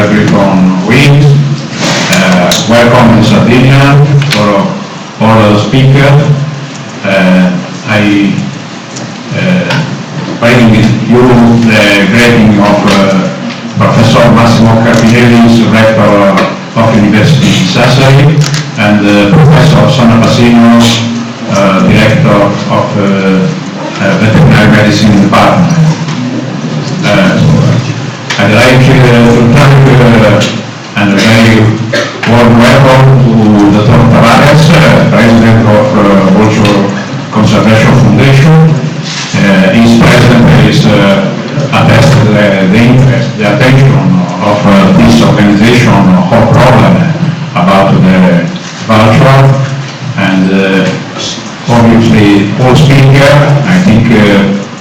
Griffon wings. Welcome in Sardinia for all the speakers. I bring you the greeting of Professor Massimo Carpinelli, Rector of University in Sassari, and Professor Sonia Basino, Director of Veterinary Medicine Department. I'd like to thank and a very warm welcome to Dr. Tavares, President of Vulture Conservation Foundation. His President is attested the interest, the attention of this organization whole problem about the vulture, and obviously all speakers, I think,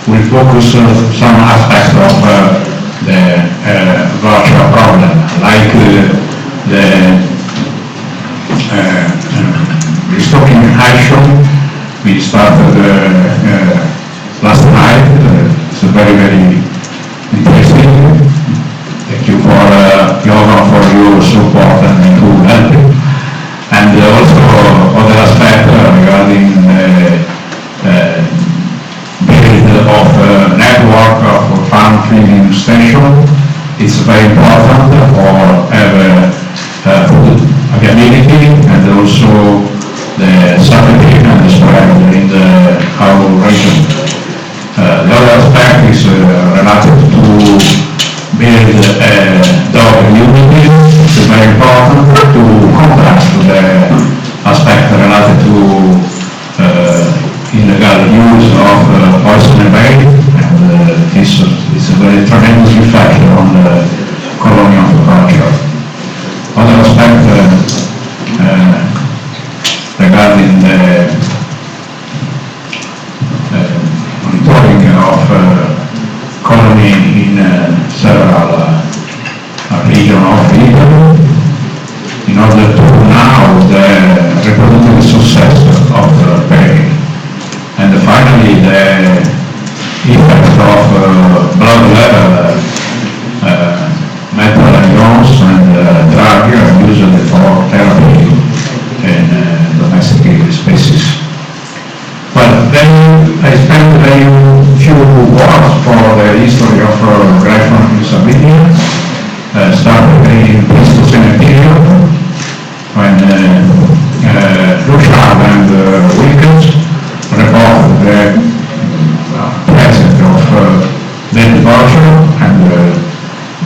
will focus on some aspects of the vulture problem, like the restocking action we started last night. It's very, very interesting. Thank you for your support and to help. And also other aspect regarding the build of network of farm feeding station. It's very important for have food availability and also the safety and the spread in our region. The other aspect is related to build a dog immunity. It's very important to contrast the aspect related to illegal use of poison bait, and this is a very tremendous effect on the colony of vulture. Other aspect regarding the monitoring of colony in several regions of Italy, in order to know the reproductive success of the parent. And finally, the effect of blood level, metal ions and drug used for therapy in domestic species. Well, then I spent a very few words for the history of Griffon in Sardinia, starting in Pleistocene period, when Bouchard and Wilkins reported the presence of dead vulture and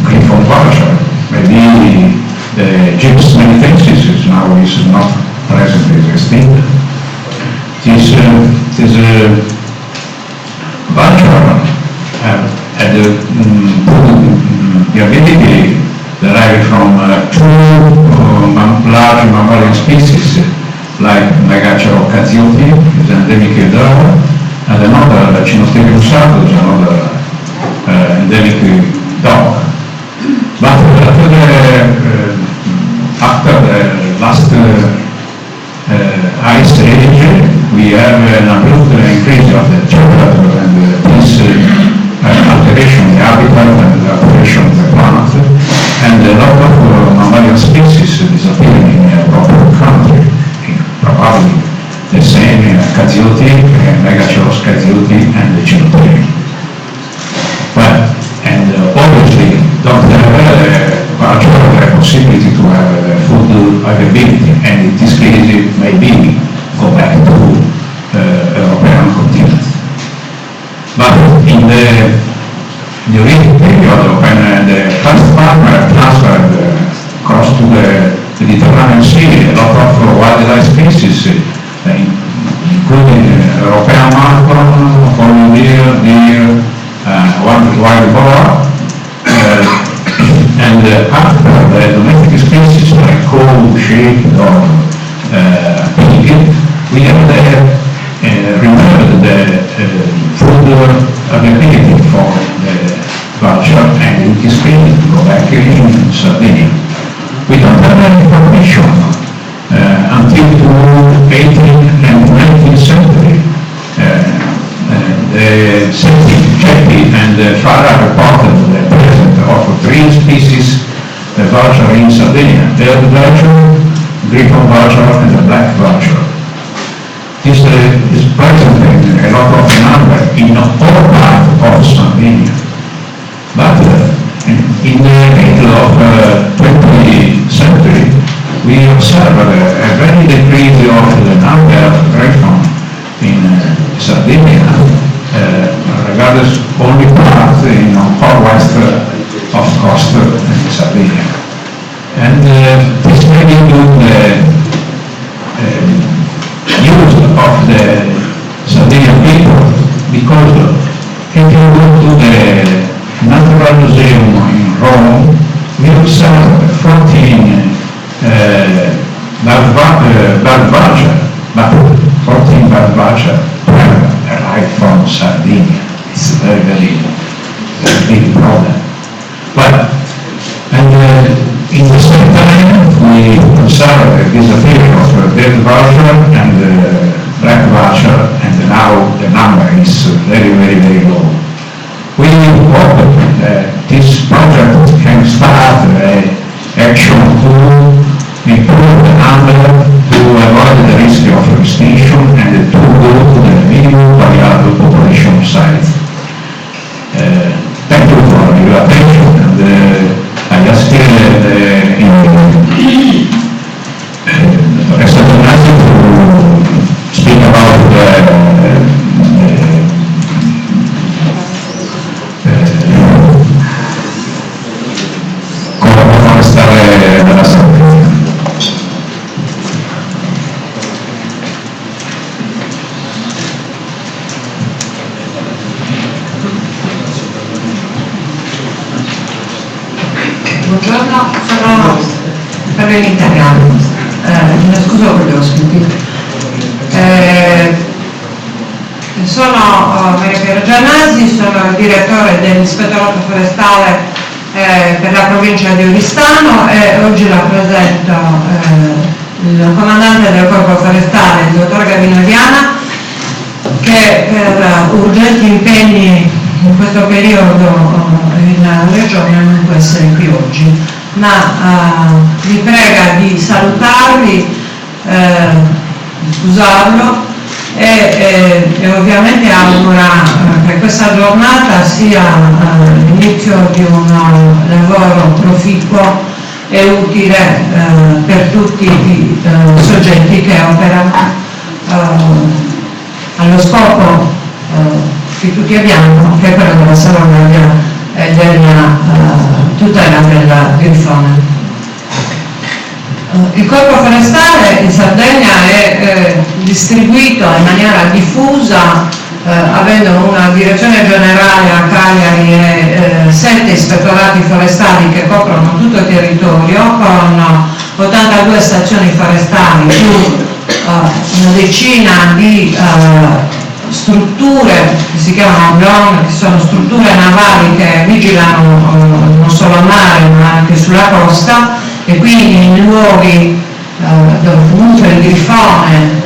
Griffon vulture. Maybe the gypsum melitensis now is not present, is extinct. This vulture had the ability derived from two large mammalian species, like Megachero cazioti, is endemic dog, and another Cynosterium sardos, another endemic dog. But after the last ice age, we have an abrupt increase of the temperature, and this alteration of the habitat and the alteration of the plant, and a lot of mammalian species disappearing in a proper country, probably the same cazioti, Megaceros cazioti, and the Cynosterium. Well, and obviously don't have the possibility to have food availability, and in this case it may be go back to European continent. But in the Neolithic period, when the first farmer transferred across to the Mediterranean Sea, a lot of wildlife species, including European markhorn, horned deer, wild boar, and after the domestic species like cow, sheep, or pig, we have remembered the food availability for the vulture, and in this case, to go back in Sardinia. We don't have any information until the 18th and 19th century. The scientific and Farah reported the presence of three species the vulture in Sardinia, the red vulture, Griffon vulture, and the black vulture. This is present in a lot of number in all parts of Sardinia. But in the middle of the 20th century, we observe a very decrease of the number of Griffon in Sardinia, regardless only part in far-west of coast in Sardinia. And this may be due to the use of the Sardinian people, because if you go to the Natural Museum in Rome, we observe 14 Barbagia arrived from Sardinia. It's a very, very big problem. Well, and in the same time, we observe the disappearance of the red vulture and the black vulture, and now the number is very, very, very low. We hope that this project can start action to improve the number, to avoid the risk of extinction, and to go to the minimum viable population size. Thank you for your attention, and I ask Sassari to speak about come forestare della Sardegna. Buongiorno, parlo in italiano, mi scuso per gli ospiti. Sono Maria Piero Giannasi, sono il direttore dell'Ispettorato Forestale per la provincia di Oristano e oggi rappresento il comandante del Corpo Forestale, il dottor Gavino Diana, che per urgenti impegni in questo periodo in regione non può essere qui oggi, ma vi prega di salutarvi, scusarlo e ovviamente augura che questa giornata sia l'inizio di un lavoro proficuo e utile per tutti i soggetti che operano allo scopo che tutti abbiamo, che è quello della salvaguardia e della tutela del Griffone. Il Corpo Forestale in Sardegna è distribuito in maniera diffusa, avendo una direzione generale a Cagliari e 7 ispettorati forestali che coprono tutto il territorio, con 82 stazioni forestali più una decina di strutture che si chiamano BLON, che sono strutture navali che vigilano non solo a mare ma anche sulla costa, e quindi in luoghi dove comunque il Griffone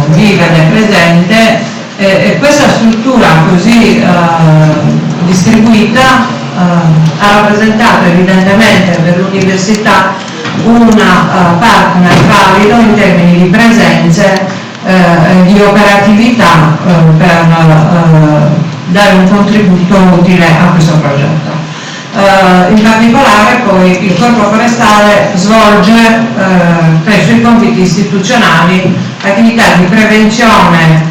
vive ed è presente, e questa struttura così distribuita ha rappresentato evidentemente per l'università un partner valido in termini di presenze, di operatività per dare un contributo utile a questo progetto. In particolare poi il Corpo Forestale svolge tra i suoi compiti istituzionali attività di prevenzione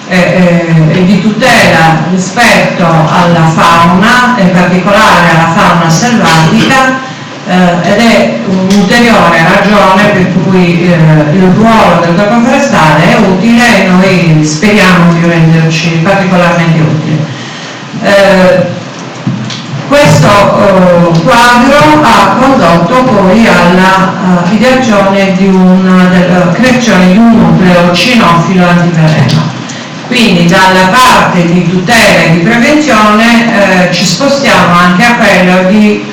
e di tutela rispetto alla fauna, in particolare alla fauna selvatica, ed è un'ulteriore ragione per cui il ruolo del Corpo Forestale è utile e noi speriamo di renderci particolarmente utili. Questo quadro ha condotto poi alla ideazione della creazione di un nucleo cinofilo antiveleno. Quindi dalla parte di tutela e di prevenzione ci spostiamo anche a quello di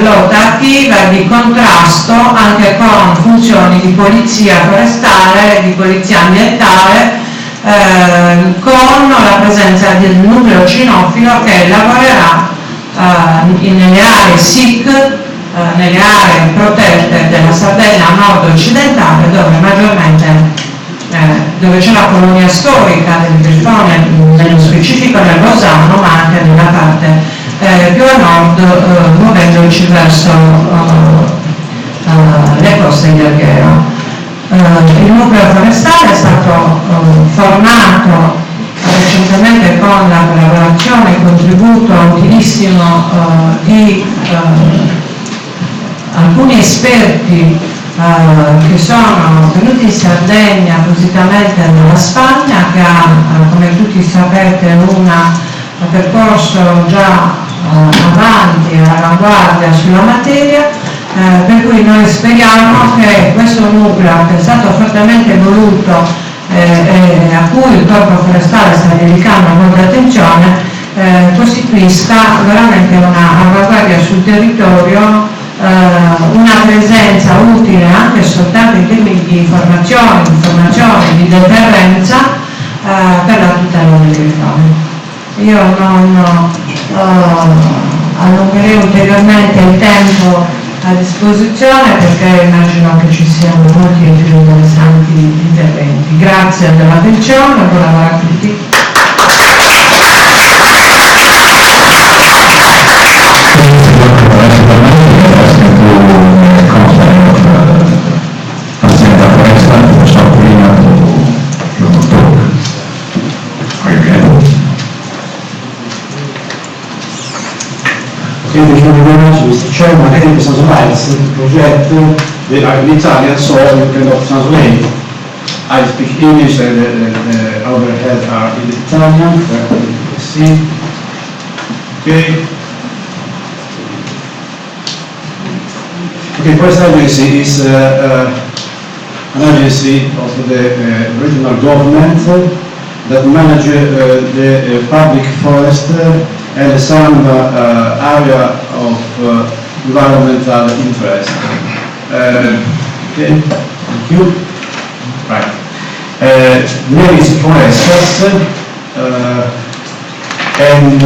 lotta attiva, di contrasto, anche con funzioni di polizia forestale, di polizia ambientale, con la presenza del nucleo cinofilo che lavorerà nelle aree SIC nelle aree protette della Sardegna nord-occidentale, dove maggiormente dove c'è la colonia storica del Griffon, nello specifico nel Rosano, ma anche nella parte più a nord, muovendoci verso le coste di Alghero. Il nucleo forestale è stato formato recentemente con la collaborazione e il contributo utilissimo di alcuni esperti che sono venuti in Sardegna appositamente dalla Spagna, che ha, come tutti sapete, un percorso già avanti e all'avanguardia sulla materia, per cui noi speriamo che questo nucleo, che è stato fortemente voluto a cui il Corpo Forestale sta dedicando molta attenzione, costituisca veramente una avanguardia sul territorio, una presenza utile anche soltanto in termini di informazione, di deterrenza per la tutela del Griffon. Io non allungherei ulteriormente il tempo a disposizione, perché immagino che ci siano molti e più interessanti interventi. Grazie dell'attenzione, buon lavoro a tutti. Thank you very much, Mr. Chairman. I think Mr. Slides, the project, in Italian, so you cannot translate. I speak English and the overhead are in Italian. See. Okay. Okay, Forest Agency is an agency of the regional government that manages the public forest and some area of environmental interest. Okay, thank you. Right. The name is Forestas, and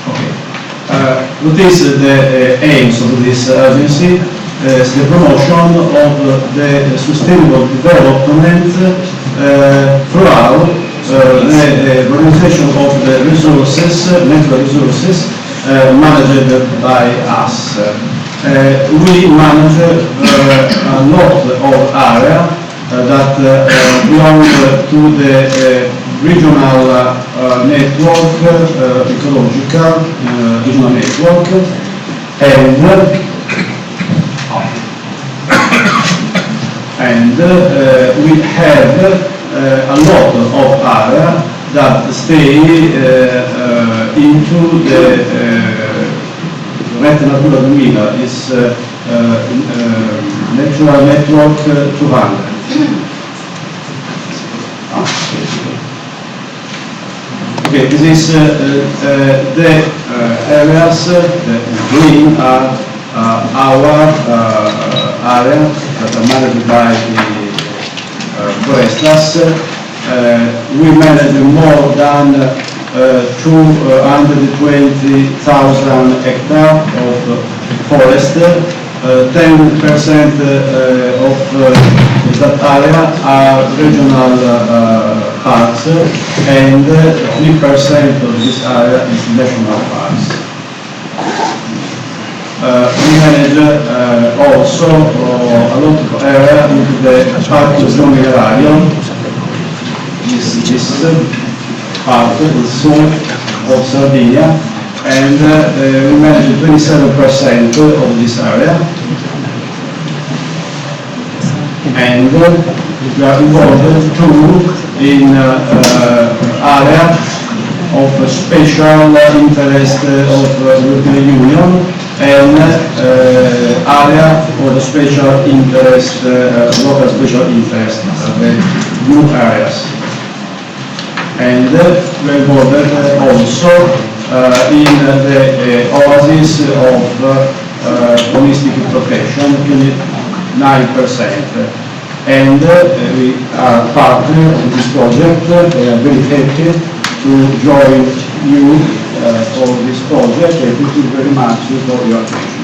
okay. What is the aims of this agency? Is the promotion of the sustainable development throughout the organization of the resources, natural resources, managed by us. We manage a lot of area that belong to the regional network, ecological regional network, and we have a lot of area that stay into the Rete Natura 2000, is Natural Network 200. Okay, this is the areas, the green are our area that are managed by the Forestas. We manage more than 220,000 hectares of forest. 10% of that area are regional parks, and 3% of this area is national parks. We manage also a lot of area into the Parco Minerario. This part, the south of Sardinia, and we manage 27% of this area. And we are involved too in area of special interest of the European Union, and area for the special interest, local special interest, the new areas. And we are involved also in the oasis of holistic protection, 9%. And we are partner of this project. We are very happy to join you of this project. Thank you very much for your attention.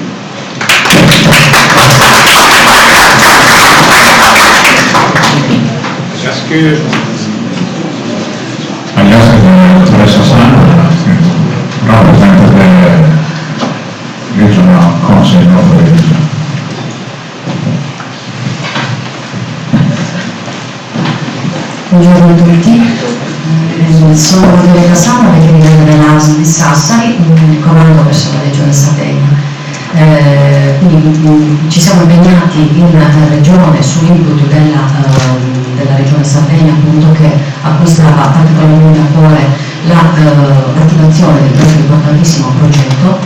I ask the Sassari, representative of the Regional Council of the Region. Buongiorno a tutti, sono Rodrigo Cassano, veterinario dell'ASL di Sassari, comando presso la Regione Sardegna. Quindi ci siamo impegnati in Regione su input della Regione Sardegna, appunto, che a cui stava particolarmente a cuore l'attivazione di questo importantissimo progetto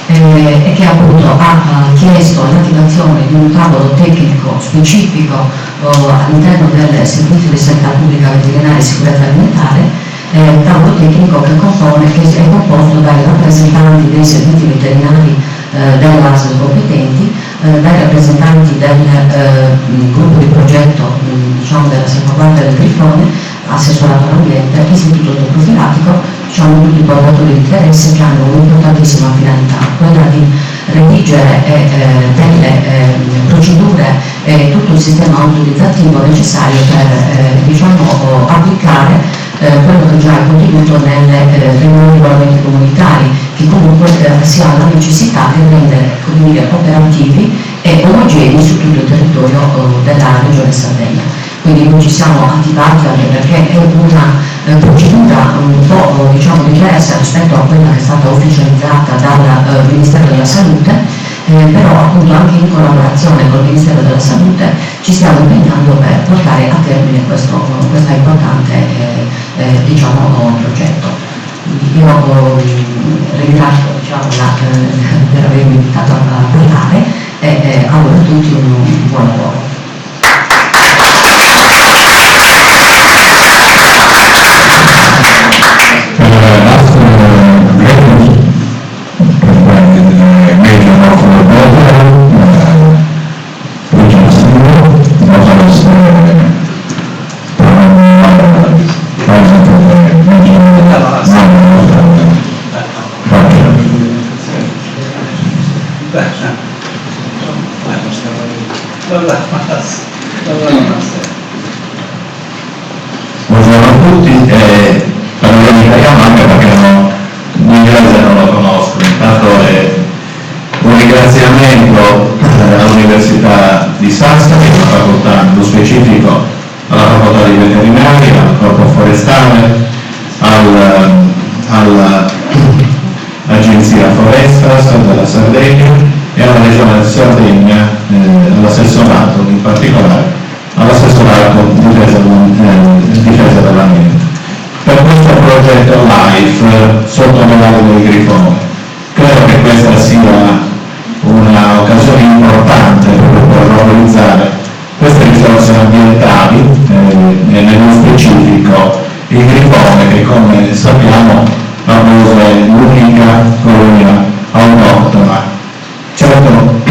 e che appunto ha chiesto l'attivazione di un tavolo tecnico specifico all'interno del servizio di sanità pubblica veterinaria e sicurezza alimentare, tavolo tecnico che è composto dai rappresentanti dei servizi veterinari dell'ASL competenti, dai rappresentanti del gruppo di progetto della salvaguardia del Griffon, assessorato all'ambiente, istituto autoprofilatico, tutti i portatori di interesse che hanno un'importantissima finalità, quella di redigere delle procedure e tutto il sistema autorizzativo necessario per applicare quello che già è contenuto nelle riunioni regolamenti comunitari, che comunque si ha la necessità di rendere operativi e omogenei su tutto il territorio della Regione Sardegna. Quindi noi ci siamo attivati anche perché è una procedura un po' diversa rispetto a quella che è stata ufficializzata dal Ministero della Salute, però appunto anche in collaborazione col Ministero della Salute ci stiamo impegnando per portare a termine questo importante progetto. Io ringrazio per avermi invitato a parlare e auguro a tutti un buon lavoro. Buongiorno a tutti, parlo in italiano anche perché l'inglese non lo conosco. Intanto un ringraziamento all'Università di Sassari, alla facoltà, nello specifico alla facoltà di veterinaria, al corpo forestale, all'Agenzia Forestas della Sardegna e alla Regione Sardegna, all'assessorato in particolare, all'assessorato difesa dell'ambiente. Per questo progetto LIFE sotto le ali del Griffon, credo che questa sia un'occasione importante per valorizzare queste risorse ambientali e nello specifico il Griffon, che come sappiamo è l'unica colonia autoctona. Certo,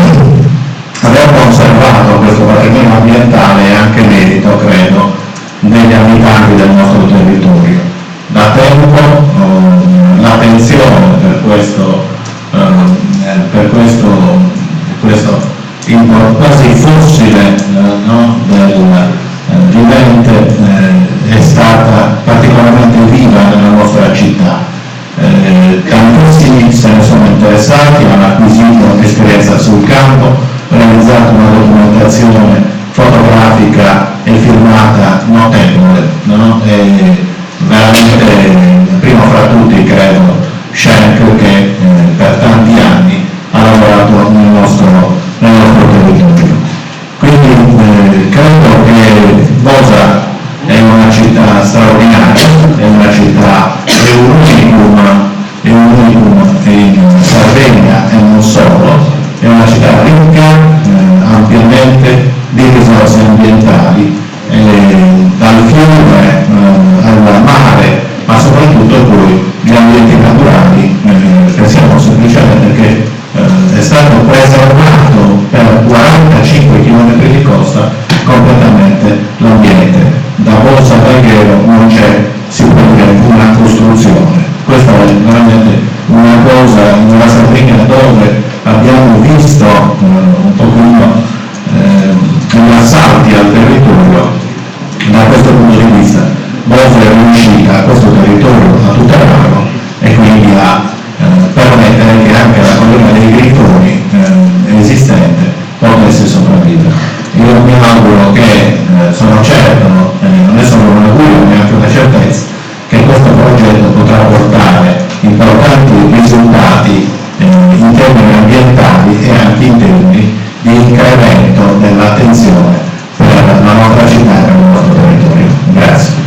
aver conservato questo patrimonio ambientale è anche merito, credo, degli abitanti del nostro territorio. Da tempo l'attenzione per questo quasi fossile del vivente è stata particolarmente viva nella nostra città. Tantissimi se ne sono interessati, hanno acquisito esperienza sul campo, realizzato una documentazione fotografica e filmata notevole, e veramente primo fra tutti credo Schenk, che per tanti anni ha lavorato nel nostro territorio. Quindi credo che Bosa è una città straordinaria, è una città, è un unicum in Sardegna e non solo, è una città ricca ampiamente di risorse ambientali, dal fiume al mare, ma soprattutto poi gli ambienti naturali abbiamo visto un pochino gli assalti al territorio da questo punto di vista. Bosnia è riuscita a questo territorio a tutelarlo e quindi a permettere che anche la colonna dei Griffoni esistente potesse sopravvivere. Io mi auguro che, sono certo, non è solo un augurio, ma anche una certezza, che questo progetto potrà portare importanti risultati in termini ambientali e anche in termini di incremento dell'attenzione per la nostra città e per il nostro territorio. Grazie.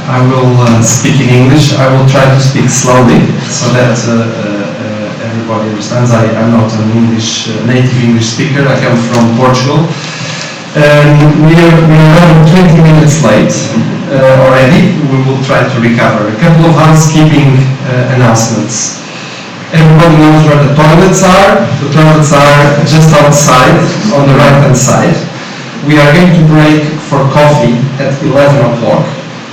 I will speak in English. I will try to speak slowly so that everybody understands. I'm not an native English speaker. I come from Portugal. We are around 20 minutes late already. We will try to recover. A couple of housekeeping announcements. Everybody knows where the toilets are. The toilets are just outside on the right hand side. We are going to break for coffee at 11 o'clock.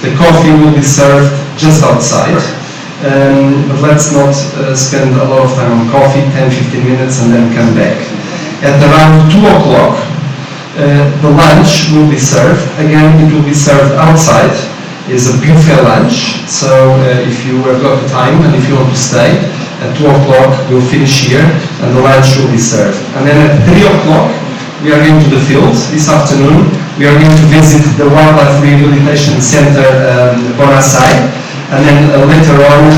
The coffee will be served just outside, but let's not spend a lot of time on coffee, 10-15 minutes and then come back. At around 2 o'clock, the lunch will be served. Again, it will be served outside. It's a buffet lunch, so if you have got the time and if you want to stay, at 2 o'clock we'll finish here and the lunch will be served. And then at 3 o'clock, we are going to the fields this afternoon. We are going to visit the Wildlife Rehabilitation Center Bonasai, and then later on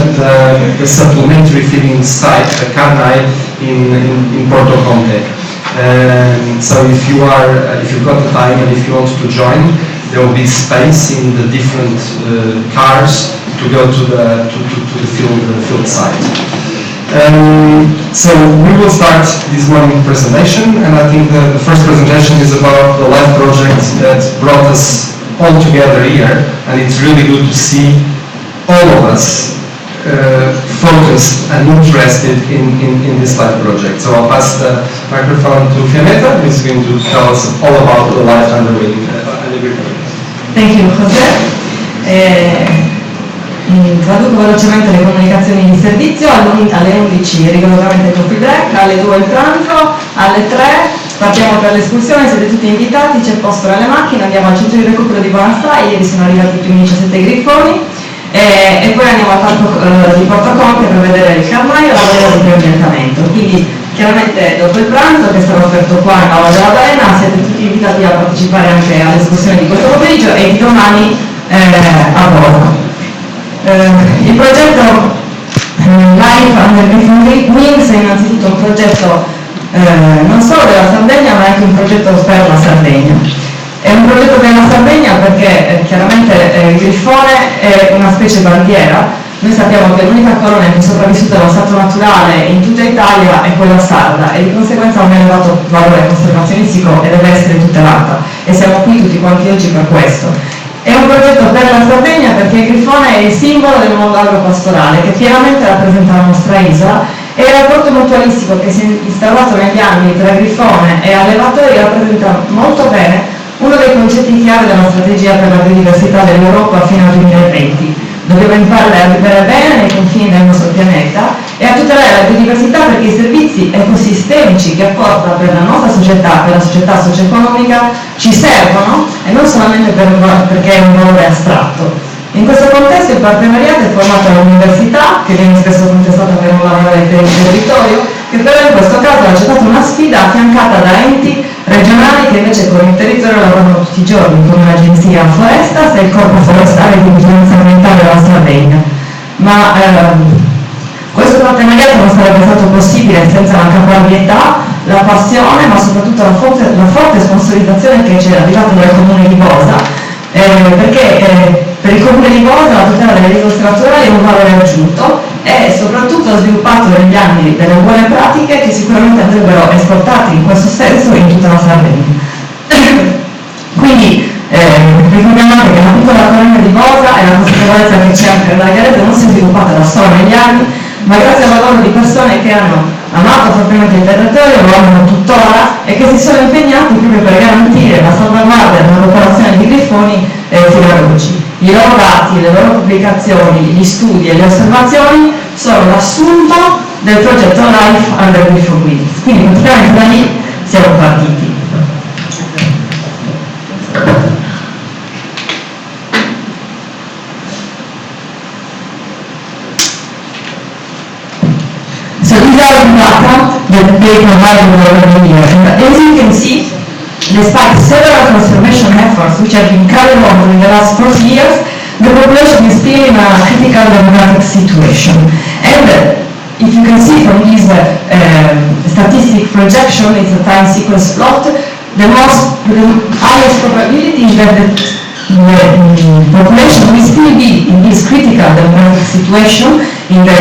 the supplementary feeding site, the Carnai in Porto Conte. So if you've got the time and if you want to join, there will be space in the different cars to go to the field site. So we will start this morning presentation, and I think the first presentation is about the LIFE project that brought us all together here, and it's really good to see all of us focused and interested in this LIFE project. So I'll pass the microphone to Fiametta, who is going to tell us all about the LIFE and the Griffon. Thank you, José. Traduco velocemente le comunicazioni di servizio. Alle 11 rigorosamente coffee break, alle 2 il pranzo, alle 3 partiamo per l'escursione, siete tutti invitati, c'è posto nelle macchine, andiamo al centro di recupero di Bonasai, ieri sono arrivati i primi 17 griffoni e poi andiamo al parco di Porto Conte per vedere il carnaio e la balena di preambientamento. Quindi chiaramente dopo il pranzo che sarà offerto qua in Aula della Balena siete tutti invitati a partecipare anche all'escursione di questo pomeriggio e di domani a Borgo. Il progetto LIFE Under Griffon Wings è innanzitutto un progetto non solo della Sardegna ma anche un progetto per la Sardegna. È un progetto per la Sardegna perché chiaramente il grifone è una specie bandiera. Noi sappiamo che l'unica colonia che è sopravvissuta allo stato naturale in tutta Italia è quella sarda e di conseguenza ha un elevato valore conservazionistico e deve essere tutelata e siamo qui tutti quanti oggi per questo. È un progetto per la Sardegna perché il grifone è il simbolo del mondo agropastorale che pienamente rappresenta la nostra isola e il rapporto mutualistico che si è instaurato negli anni tra grifone e allevatori rappresenta molto bene uno dei concetti chiave della strategia per la biodiversità dell'Europa fino al 2020. Dobbiamo imparare a vivere bene nei confini del nostro pianeta e a tutelare la biodiversità perché i servizi ecosistemici che apporta per la nostra società, per la società socio-economica, ci servono e non solamente perché è un valore astratto. In questo contesto il partenariato è formato all'università, che viene spesso contestata per non lavorare per il territorio, che però in questo caso ha accettato una sfida affiancata da enti regionali che invece con il territorio lavorano tutti i giorni, come l'Agenzia Forestas e il Corpo Forestale di Vigilanza Ambientale della Sardegna. Ma questo partenariato non sarebbe stato possibile senza la caparbietà, la passione, ma soprattutto la forte sponsorizzazione che ci è arrivata dal Comune di Bosa, perché per il Comune di Bosa la tutela delle risorse naturali è un valore aggiunto e soprattutto ha sviluppato negli anni delle buone pratiche che sicuramente andrebbero esportate in questo senso in tutta la Sardegna. Quindi ricordiamo che la piccola colonna di Bosa e la consapevolezza che c'è anche nella Garete non si è sviluppata da sola negli anni, ma grazie al lavoro di persone che hanno amato fortemente il territorio, lo amano tuttora e che si sono impegnati proprio per garantire la salvaguardia della popolazione di Griffoni fino ad oggi. I loro dati, le loro pubblicazioni, gli studi e le osservazioni sono l'assunto del progetto Life under Griffon Wheels. Quindi praticamente da lì siamo partiti. So these are the data that they provided over the years. And as you can see, despite several conservation efforts which have been carried on during the last 40 years, the population is still in a critical demographic situation. And if you can see from this statistic projection, it's a time sequence plot, the highest probability is that the population will still be in this critical demographic situation in the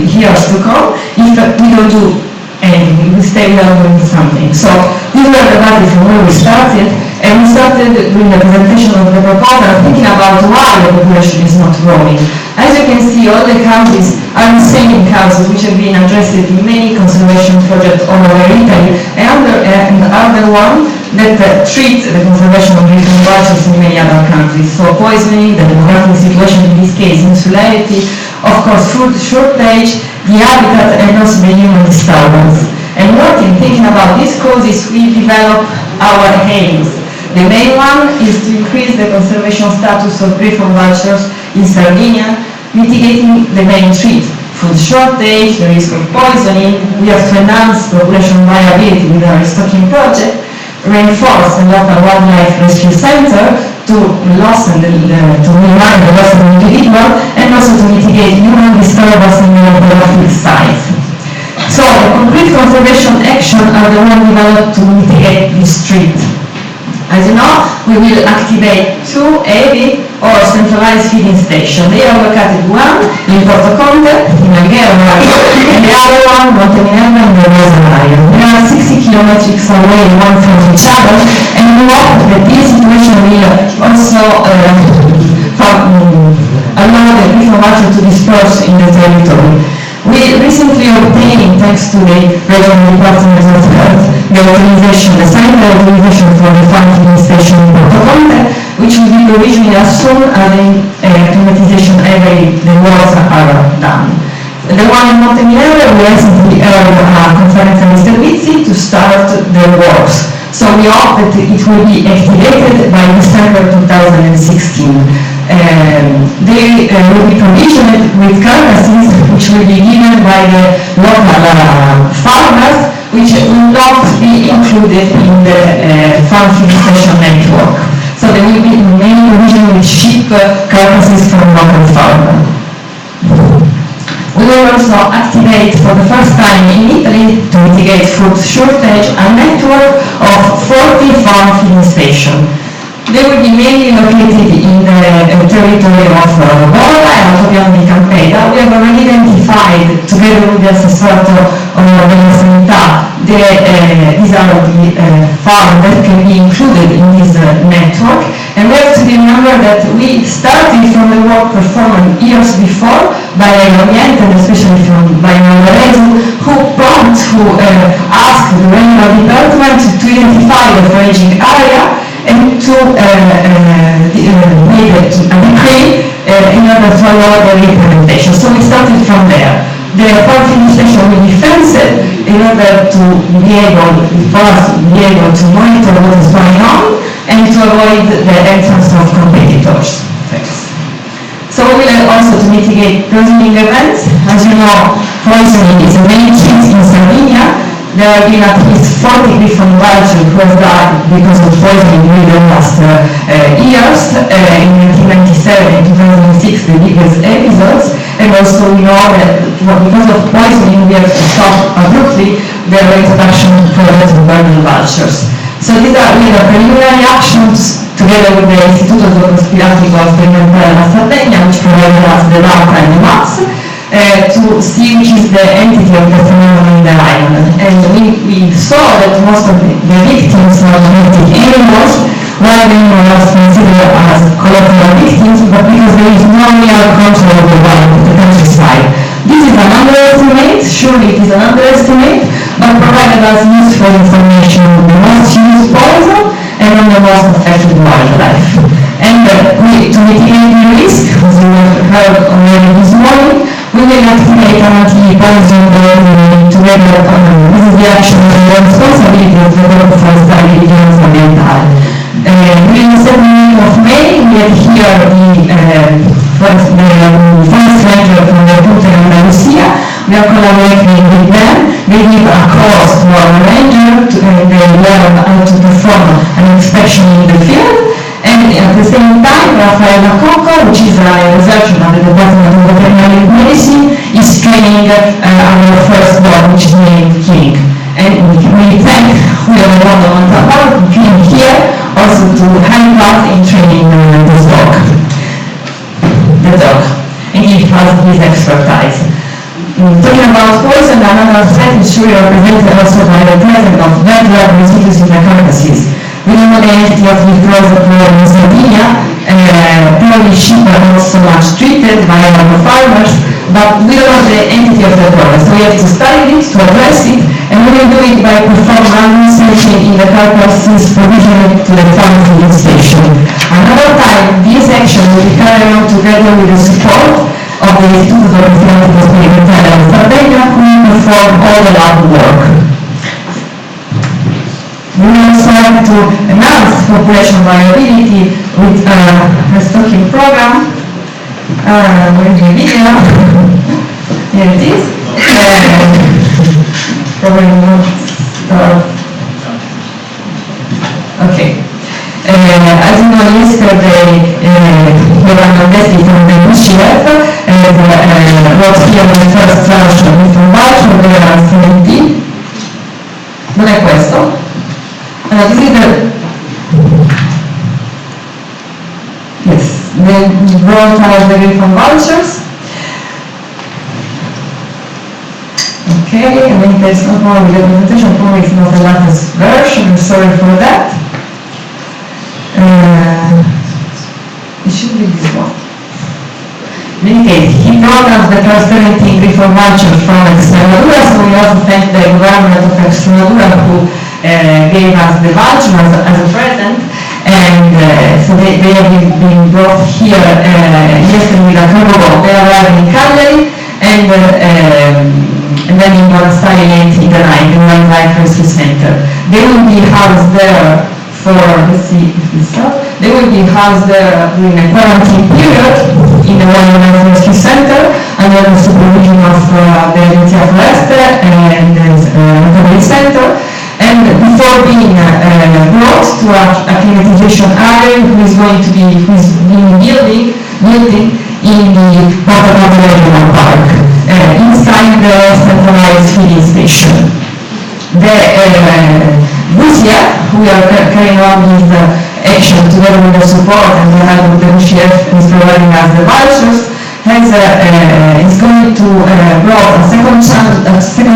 years to come if we don't do anything, we stay without doing something. So these were the values from where we started, and we started doing the presentation of the proposal thinking about why the population is not growing. As you can see, all the causes are the same causes which have been addressed in many conservation projects all over Italy, and are the ones that treat the conservation of Griffon vultures in many other countries. So poisoning, the demographic situation in this case, insularity, of course food shortage, the habitat, and also the human disturbance. And working, thinking about these causes, we develop our aims. The main one is to increase the conservation status of Griffon vultures in Sardinia, mitigating the main threat, food shortage, the risk of poisoning. We have to enhance population viability with our restocking project, reinforce the local wildlife rescue center to minimize the loss of individual, and also to mitigate human disturbance in the demographic sites. So the concrete conservation action are the one developed to mitigate this threat. As you know, we will activate 2 heavy or centralized feeding stations. They are located, one in Porto Conte, in Alghero, and the other one, Monteminello, in the Sassari. They are 60 kilometers away one from each other, and we hope that this situation will also allow the Griffon vulture to disperse in the territory. We recently obtained, thanks to the Regional Department of Health, the sanitary authorization for the farm feeding station in Porto Conte, which will be provisioned as soon as the climatization area, the walls are done. The one in Monteminello, we recently held a conference in servizi to start the works. So we hope that it will be activated by December 2016. They will be provisioned with carcasses which will be given by the local farmers, which will not be included in the farm feeding station network. So there will be mainly provision with sheep carcasses from local farmers. We will also activate for the first time in Italy to mitigate food shortage a network of 40 farm feeding stations. They will be mainly located in the territory of Bola and Autopiano di Campeda. We have already identified, together with the Assessorato della Sanità, these are the farms that can be included in this network. And we have to remember that we started from the work performed years before by Oriente, and especially by Malvarezu, who asked the Regional Department to identify the foraging area and to make a decree in order to allow the implementation. So we started from there. The farm feeding station will be fenced in order to be able to monitor what is going on and to avoid the entrance of competitors. Thanks. So we will also to mitigate poisoning events. As you know, poisoning is a main threat in Sardinia. There have been at least 40 different vultures who have died because of poisoning in the last years. In 1997 and 2006, the biggest episodes. And also we know that because of poisoning, we have to stop abruptly the reintroduction of burning vultures. So these are the preliminary actions together with the Istituto Zoologico Spiratico Sperimentale della Sardegna, which provided us the data and the maps. to see which is the entity of the phenomenon in the island. And we saw that most of the victims of genetic animals were considered as collateral victims, but because there is no real control of the wild, the countryside. This is an underestimate, surely it is an underestimate, but provided us useful information on the most used poison and on the most affected wildlife. And to mitigate the risk, as we heard already this morning, we will activate an anti-poison law together. This is the action and the responsibility of the Group for Study Vigilance Ambientale. During the 7th of May, we had here the forest ranger from the Puerto Andalusia. We are collaborating with them. They give a course to our ranger and they learn how to perform an inspection in the field. And at the same time, Rafaela Conco, which is a researcher at the Department of Veterinary Medicine, is training our first dog, which is named King. And we thank whoever won the Montapart, King here, also to help us in training this dog, and give us his expertise. Talking about poison, another threat is surely represented also by the presence of red blood residues in the carcasses. We don't know the entity of the chloroquine in Sardinia, probably sheep are not so much treated by our farmers, but we don't know the entity of the problem. So we have to study it, to address it, and we will do it by performing research in the carcasses provisioned to the farm feeding station. Another time, this action will be carried out together with the support of the Instituto de Investigación Experimental in Sardinia, who will perform all the lab work. We will also have to enhance population viability with a restocking program. Where is the video? Here it is. Probably not. Okay. As you know, yesterday, Giovanni Desti from the UCF wrote here the first tranche from Balcio, there are 17. Non è questo? This is the broad of the Griffon vouchers. Okay, I mean there's no problem with the presentation, probably it's not the latest version, I'm sorry for that. It should be this one. In any case, he brought us the transparency Griffon vouchers from Extremadura, so we also thank the government of Extremadura who gave us the voucher as a present, and so they have been brought here yesterday with a cargo. They arrived in Cagliari and then in Sassari late in the night in Wildlife Rescue Center. They will be housed there for, let's see if this up. They will be housed there during a quarantine period in the Wildlife Rescue Center under the supervision of the Agenzia Foreste and the Recovery Center. And before being brought to a climatization area who's being building in the Porta Regional Park, inside the centralized feeding station. We are carrying on this action together with the support and the help of the UCF who is providing us the vouchers, is going to brought a second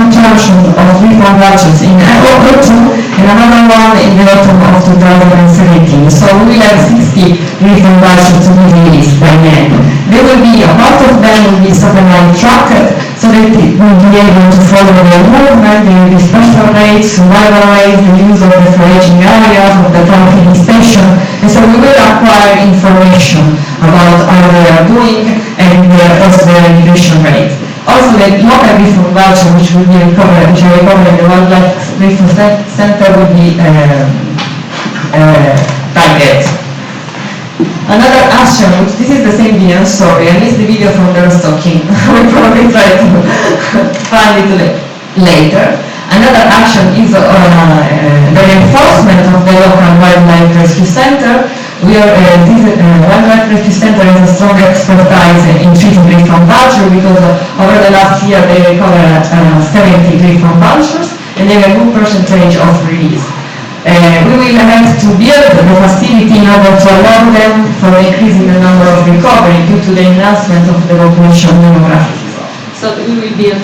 tranche of Griffon vouchers in autumn and another one in the autumn of 2017. So we will have 60 Griffon vouchers to be released by then. They will be, a part of them will be satellite tracked so that it will be able to follow their movement, the special rates, survival rates, the use of the foraging areas of the farm feeding station, and so we will acquire information about how they are doing and also the remuneration rate. Also, the local Griffon voucher, which will be recovered, which are recovered in the Wildlife Griffon Center, will be targeted. Another action, which this is the same video, sorry, I missed the video from the restocking. We'll probably try to find it later. Another action is the reinforcement of the local Wildlife Rescue Center. This Wildlife Rescue Center has a strong expertise in treating Griffon voucher because over the last year they recovered 70 Griffon vouchers and they have a good percentage of release. We will have to build the facility in order to allow them for increasing the number of recovery due to the enhancement of the population demographics. So we will build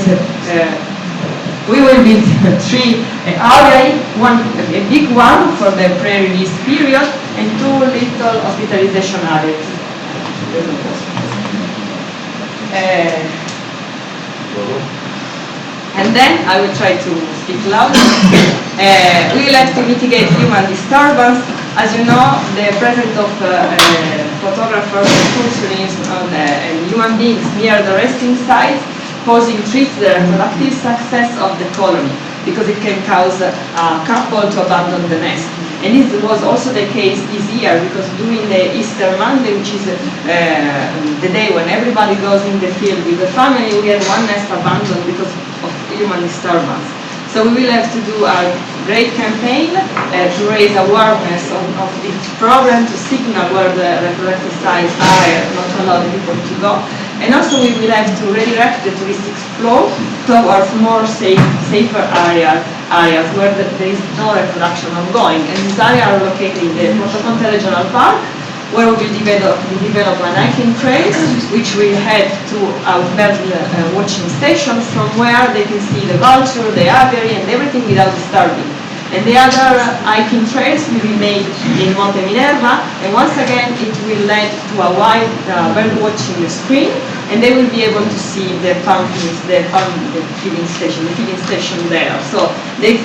three areas, one a big one for the pre-release period and two little hospitalization areas. And then I will try to speak louder. We will have to mitigate human disturbance. As you know, the presence of photographers and excursionists and human beings near the resting sites posing threats to the reproductive success of the colony, because it can cause a couple to abandon the nest. And this was also the case this year, because during the Easter Monday, which is the day when everybody goes in the field with the family, we had one nest abandoned because of human disturbance. So we will have to do a great campaign to raise awareness of this problem, to signal where the reproductive sites are, not allow the people to go. And also we will have to redirect the touristic flow towards more safer areas where there is no reproduction ongoing. And these areas are located in the Portoconte Regional Park, where we will develop an hiking trails, which will head to outbound watching stations from where they can see the vulture, the aviary, and everything without disturbing. And the other hiking trails will be made in Monte Minerva, and once again it will lead to a wide bird watching screen, and they will be able to see the feeding station there. So they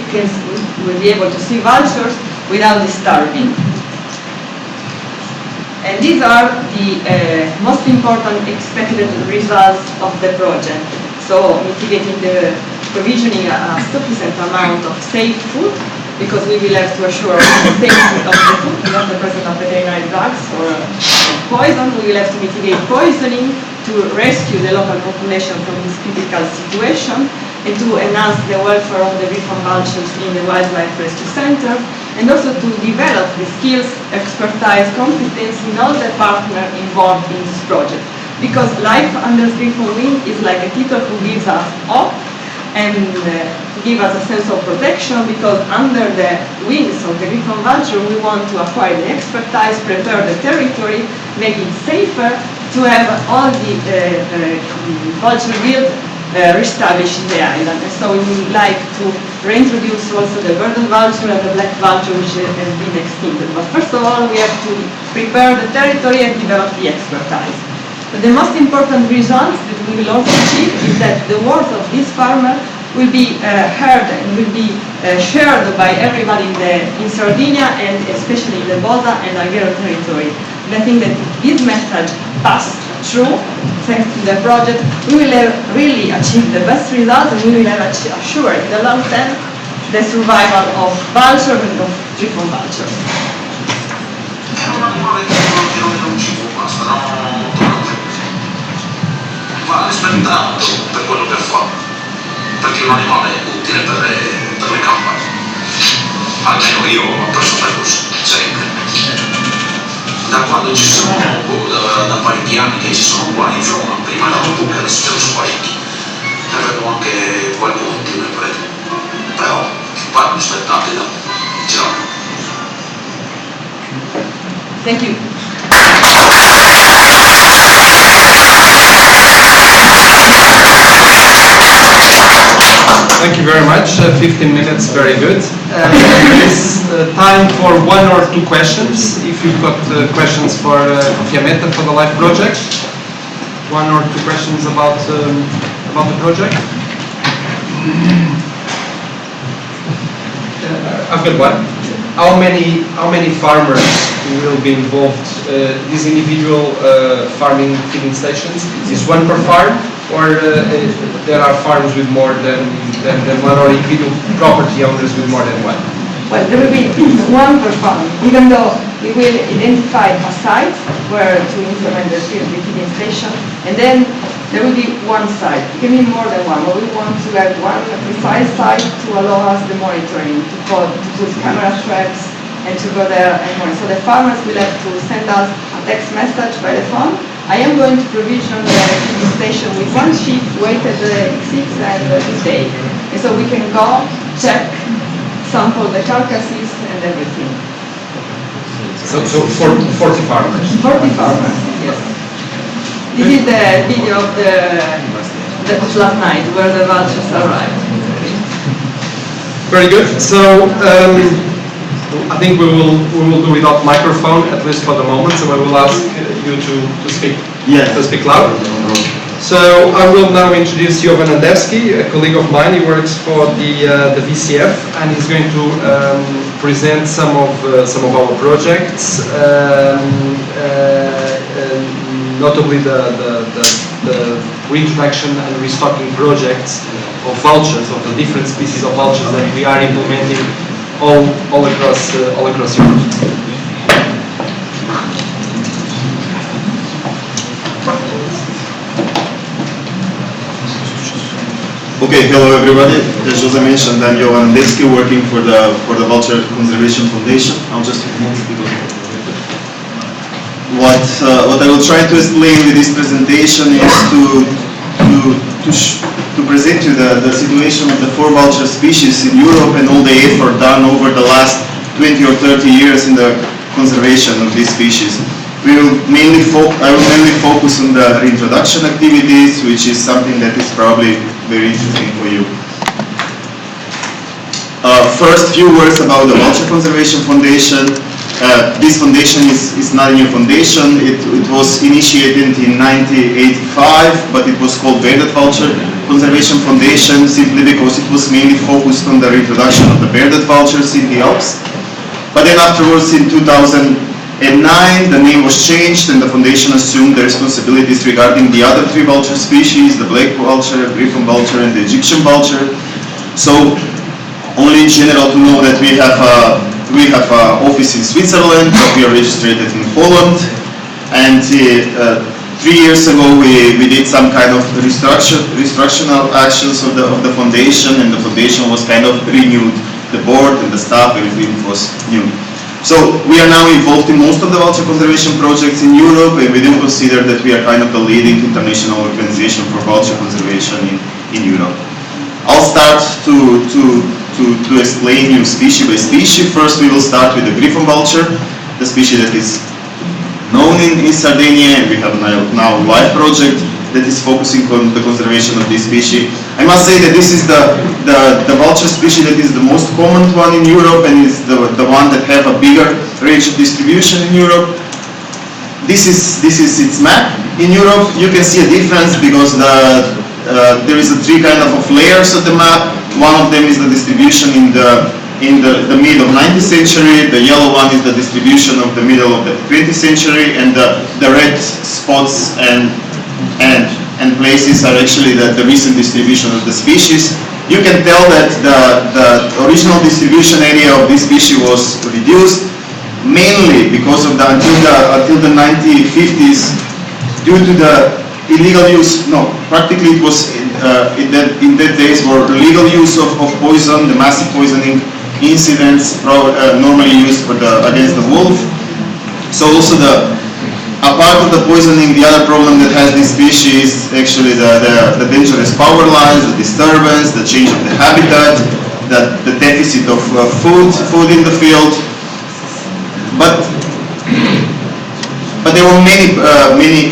will be able to see vultures without disturbing. And these are the most important expected results of the project. So mitigating the provisioning a sufficient amount of safe food, because we will have to assure the safety of the food, not the presence of veterinary drugs or poison. We will have to mitigate poisoning, to rescue the local population from this critical situation, and to enhance the welfare of the Griffon vultures in the Wildlife Rescue Center, and also to develop the skills, expertise, competence in all the partners involved in this project. Because life under Griffon wing is like a teacher who gives us hope and give us a sense of protection, because under the wings of the Griffon vulture we want to acquire the expertise, prepare the territory, make it safer, to have all the vulture build reestablished in the island. And so we would like to reintroduce also the verdant vulture and the black vulture, which has been extincted. But first of all, we have to prepare the territory and develop the expertise. But the most important result that we will also achieve is that the work of this farmer will be heard and will be shared by everybody in Sardinia, and especially in the Bosa and Alghero territory. And I think that this message passed through, thanks to the project, we will have really achieved the best result, and we will have assured in the long term the survival of vulture and of Griffon vulture. È un animale che non ci può, basta, no? Va rispettato per quello che fa, perché è un animale utile per le campagne. Almeno io ho pensato così, sempre. Da quando ci sono, da parecchi anni che ci sono qua in zona, prima erano pochi, adesso ce ne sono parecchi. Ne vedo anche qualcuno più ne prego. Però vanno rispettati da ciao. Thank you. Thank you very much. 15 minutes, very good. There is time for one or two questions. If you've got questions for Fiametta for the LIFE project, one or two questions about the project. I've got one. How many farmers will be involved? These individual farming feeding stations, is one per farm, or there are farms with more than one, or individual property owners with more than one? Well, there will be one per farm, even though we will identify a site where to implement the feeding station, and then there will be one site. It can be more than one, but we want to have one precise site to allow us the monitoring, to put camera traps and to go there and monitor. So the farmers will have to send us a text message by the phone. I am going to provision the feeding station with one sheep weighted X6 and this day. And so we can go, check, sample the carcasses and everything. So 40 farmers? 40 farmers, yes. This is the video of the of last night, where the vultures arrived. Very good. So I think we will do without microphone, at least for the moment. So I will ask you to speak. Yes. To speak loud. So I will now introduce Jovan Andewski, a colleague of mine. He works for the VCF, and he's going to present some of our projects, notably the reintroduction and restocking projects of vultures, of the different species of vultures that we are implementing all across Europe. Okay, hello everybody. As Jose mentioned, I'm Jovan Andewski, working for the Vulture Conservation Foundation. I'll just move because what I will try to explain with this presentation is to present you the situation of the 4 vulture species in Europe and all the effort done over the last 20 or 30 years in the conservation of these species. I will mainly focus on the reintroduction activities, which is something that is probably very interesting for you. First, few words about the Vulture Conservation Foundation. This foundation is not a new foundation. It was initiated in 1985, but it was called Bearded Vulture Conservation Foundation simply because it was mainly focused on the reintroduction of the bearded vultures in the Alps. But then afterwards, in 2009, the name was changed and the foundation assumed the responsibilities regarding the other 3 vulture species, the black vulture, Griffon vulture, and the Egyptian vulture. So, only in general to know that we have an office in Switzerland, but we are registered in Holland, and 3 years ago we did some kind of restructural actions of the foundation, and the foundation was kind of renewed. The board and the staff, everything was new. So we are now involved in most of the vulture conservation projects in Europe, and we do consider that we are kind of the leading international organization for vulture conservation in Europe. I'll start to explain you species by species. First we will start with the Griffon vulture, the species that is known in Sardinia, and we have now a live project that is focusing on the conservation of this species. I must say that this is the vulture species that is the most common one in Europe and is the one that have a bigger range of distribution in Europe. This is its map. In Europe you can see a difference because there is 3 kind of layers of the map. One of them is the distribution in the mid of 19th century, the yellow one is the distribution of the middle of the 20th century, and the red spots and places are actually the recent distribution of the species. You can tell that the original distribution area of this species was reduced mainly because of until the 1950s due to the illegal use. No, practically it was in that days were legal use of poison, the massive poisoning incidents normally used against the wolf. So also apart of the poisoning, the other problem that has this species is actually the dangerous power lines, the disturbance, the change of the habitat, the deficit of food in the field. But there were many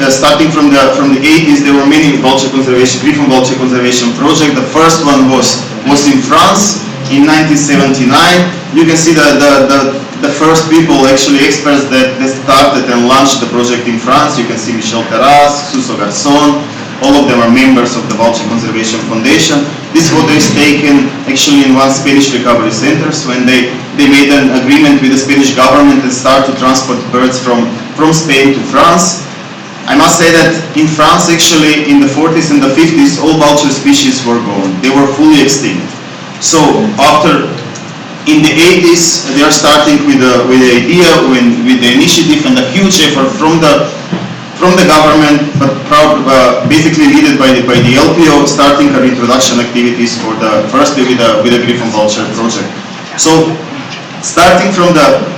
starting from the 80s, there were many Griffon vulture conservation projects. The first one was in France in 1979. You can see the first people, actually experts that started and launched the project in France. You can see Michel Terrasse, Suso Garçon, all of them are members of the Vulture Conservation Foundation. This photo is taken actually in one Spanish recovery center when they made an agreement with the Spanish government and started to transport birds from Spain to France. I must say that in France actually in the 40s and the 50s all vulture species were gone. They were fully extinct. So in the 80s, they are starting with the idea, with the initiative and the huge effort from the government, but basically led by the LPO, starting the reintroduction activities for firstly with the Griffon vulture project. So starting from the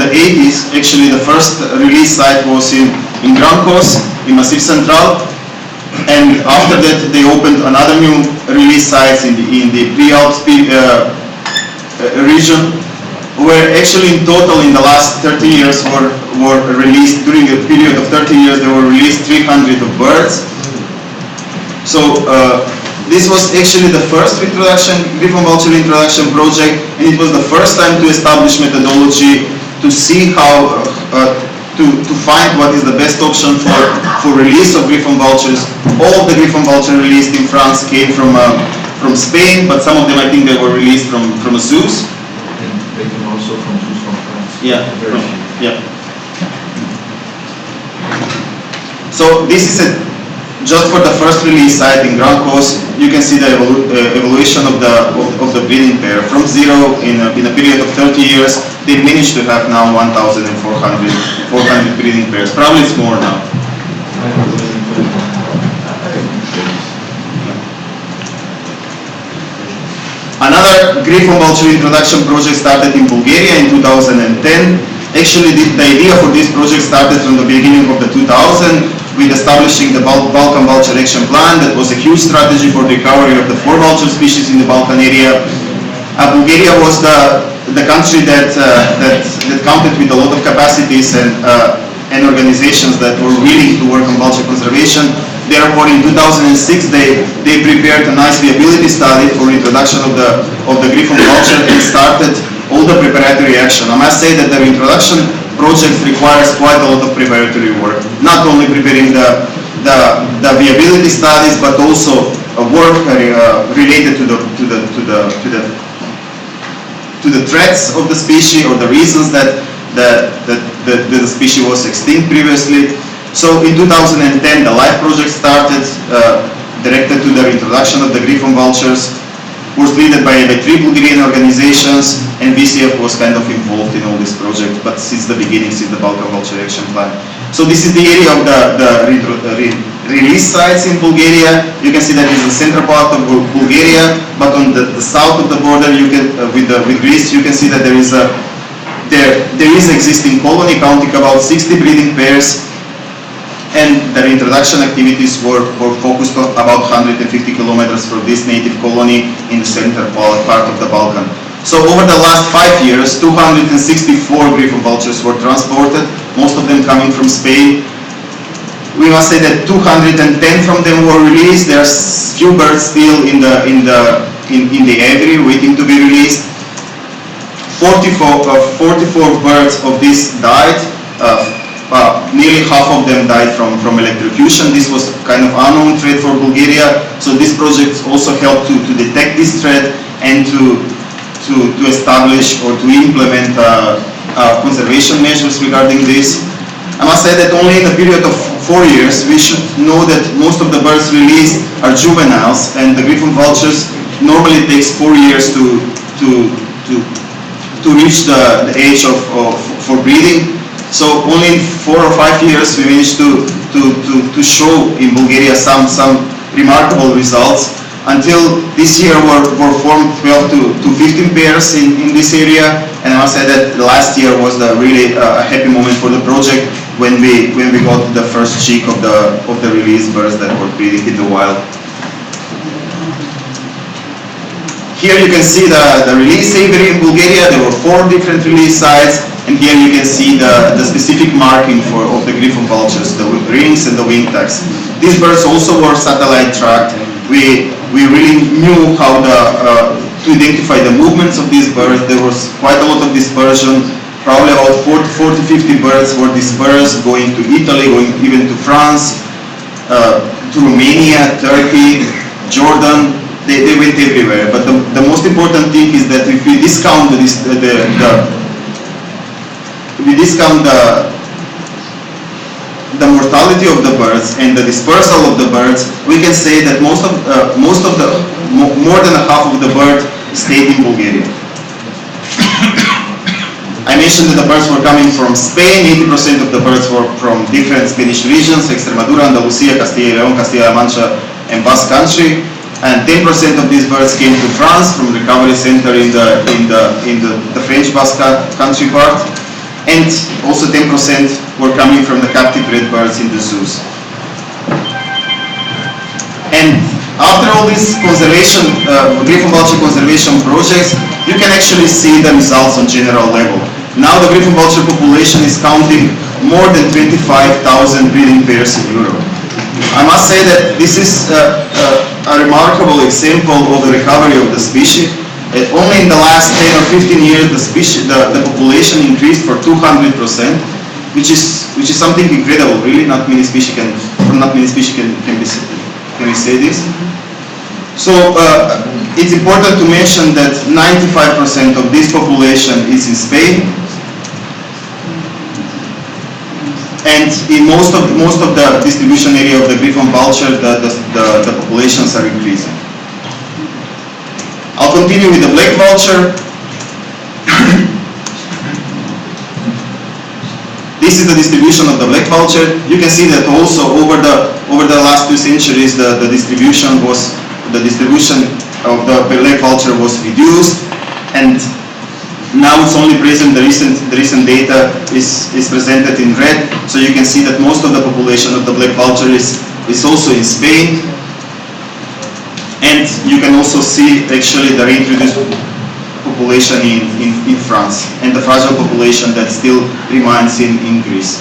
80s, actually the first release site was in Grand Cos, in Massif Central. And after that, they opened another new release sites in the Pre-Alps region, where actually in total in the last 30 years were released, during a period of 30 years, there were released 300 of birds. So this was actually the first Griffon vulture introduction project, and it was the first time to establish methodology to see how to find what is the best option for release of Griffon vultures. All of the Griffon vultures released in France came from Spain, but some of them I think they were released from zoos. And they came also from zoos from France. Yeah. So this is just for the first release site in Grand Cause. You can see the evolution of the breeding pair from zero in a period of 30 years. They managed to have now 1,400 breeding pairs. Probably it's more now. Another Griffon vulture introduction project started in Bulgaria in 2010. Actually, the idea for this project started from the beginning of the 2000s with establishing the Balkan Vulture Action Plan. That was a huge strategy for the recovery of the 4 vulture species in the Balkan area. Bulgaria was the country that counted with a lot of capacities and organizations that were willing to work on vulture conservation. Therefore, in 2006, they prepared a nice viability study for introduction of the Griffon vulture and started all the preparatory action. I must say that the introduction project requires quite a lot of preparatory work. Not only preparing the viability studies, but also work related to the threats of the species or the reasons that the species was extinct previously. So in 2010, the LIFE project started, directed to the introduction of the Griffon vultures, was led by 3 Bulgarian organizations, and VCF was kind of involved in all this project, but since the beginning, since the Balkan Vulture Action Plan. So this is the area of the release sites in Bulgaria. You can see that is the central part of Bulgaria, but on the south of the border, you can with Greece, you can see that there is existing colony counting about 60 breeding pairs. And the introduction activities were focused on about 150 kilometers from this native colony in the central part of the Balkan. So over the last 5 years, 264 Griffon vultures were transported, most of them coming from Spain. We must say that 210 from them were released. There's few birds still in the aviary waiting to be released. 44 birds of these died. Nearly half of them died from electrocution. This was kind of unknown threat for Bulgaria. So this project also helped to detect this threat and to establish or to implement conservation measures regarding this. I must say that only in a period of 4 years, we should know that most of the birds released are juveniles, and the Griffon vultures normally takes 4 years to reach the age for breeding. So only in 4 or 5 years we managed to show in Bulgaria some remarkable results. Until this year were formed 12 to 15 pairs in this area, and I must say that last year was really a happy moment for the project when we got the first cheek of the released birds that were breeding in the wild. Here you can see the release aviary in Bulgaria. There were 4 different release sites, and here you can see the specific marking of the Griffon vultures, the rings and the wing tags. These birds also were satellite tracked. We really knew how to identify the movements of these birds. There was quite a lot of dispersion. Probably about 40-50 birds were dispersed, going to Italy, going even to France, to Romania, Turkey, Jordan. They went everywhere. But the most important thing is that if we discount the mortality of the birds and the dispersal of the birds, we can say that more than half of the birds stayed in Bulgaria. I mentioned that the birds were coming from Spain. 80% of the birds were from different Spanish regions: Extremadura, Andalusia, Castilla y León, Castilla-La Mancha, and Basque Country. And 10% of these birds came to France from recovery center in the French Basque Country part. And also 10% were coming from the captive bred birds in the zoos. And after all these Griffon vulture conservation projects, you can actually see the results on general level. Now the Griffon vulture population is counting more than 25,000 breeding pairs in Europe. I must say that this is a remarkable example of the recovery of the species. Only in the last 10 or 15 years, the population increased for 200%, which is something incredible. Really, not many species can we say this. So it's important to mention that 95% of this population is in Spain, and in most of the distribution area of the Griffon vulture, the populations are increasing. I'll continue with the black vulture. This is the distribution of the black vulture. You can see that also over the last 2 centuries, the distribution of the black vulture was reduced, and now it's only present. The recent data is presented in red, so you can see that most of the population of the black vulture is also in Spain. And you can also see actually the reintroduced population in France, and the fragile population that still remains in Greece.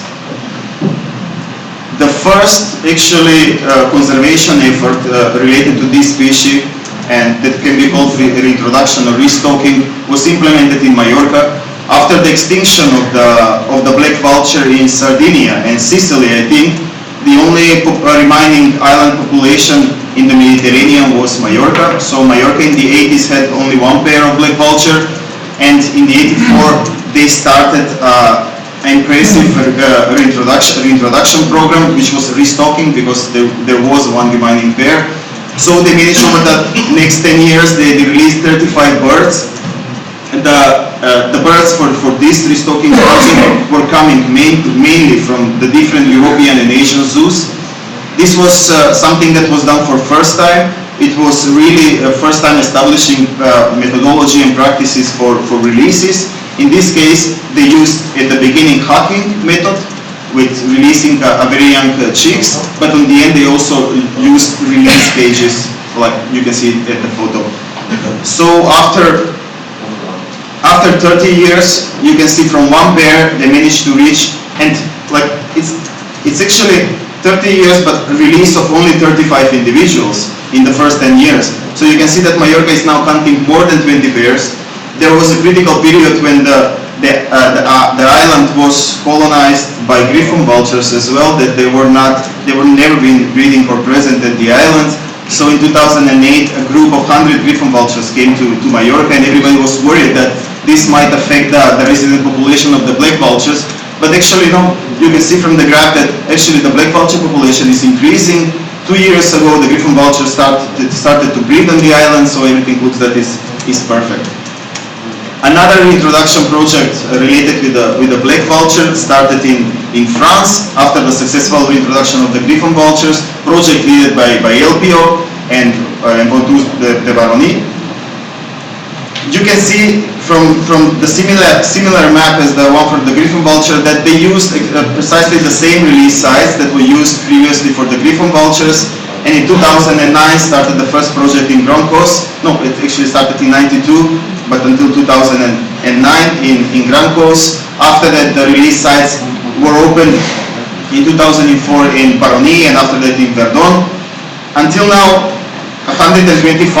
The first actually conservation effort related to this species, and that can be called reintroduction or restocking, was implemented in Mallorca after the extinction of the black vulture in Sardinia and Sicily. I think the only remaining island population in the Mediterranean was Mallorca. So Mallorca in the 80s had only 1 pair of black vulture, and in the 84 they started an impressive reintroduction program, which was restocking because there was 1 remaining pair. So they managed over the next 10 years, they released 35 birds. The birds for this restocking project were coming mainly from the different European and Asian zoos. This was something that was done for first time. It was really first time establishing methodology and practices for releases. In this case, they used at the beginning hacking method with releasing a very young chicks, but in the end they also used release cages, like you can see at the photo. So after 30 years, you can see from 1 pair they managed to reach, and like it's actually 30 years, but release of only 35 individuals in the first 10 years. So you can see that Mallorca is now counting more than 20 pairs. There was a critical period when the island was colonized by Griffon vultures as well, that they were never been breeding or present at the island. So in 2008, a group of 100 Griffon vultures came to Mallorca, and everybody was worried that this might affect the resident population of the black vultures. But actually, no, you can see from the graph that actually the black vulture population is increasing. 2 years ago, the Griffon vulture started to breed on the island, so everything looks that is perfect. Another introduction project related with the black vulture started in France after the successful reintroduction of the Griffon vultures, project led by LPO and Pontus de Baronie. You can see from the similar map as the one for the Griffon vulture that they used precisely the same release sites that were used previously for the Griffon vultures, and in 2009 started the first project in Grand Cos. No, it actually started in 92, but until 2009 in Grand Cos. After that, the release sites were opened in 2004 in Baronie, and after that in Verdun. Until now, 125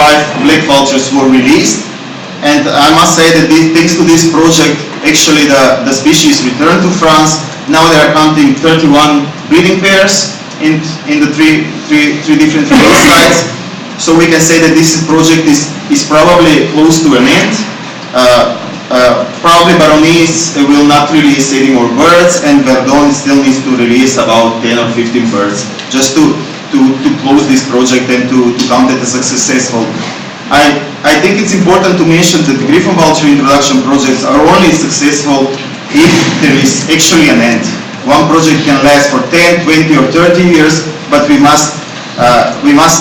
black vultures were released. And I must say that thanks to this project, actually the species returned to France. Now they are counting 31 breeding pairs in the three different release sites. So we can say that this project is probably close to an end. Probably Baronie will not release any more birds, and Verdun still needs to release about 10 or 15 birds just to close this project and to count it as successful. I think it's important to mention that the Griffon vulture introduction projects are only successful if there is actually an end. One project can last for 10, 20 or 30 years, but we must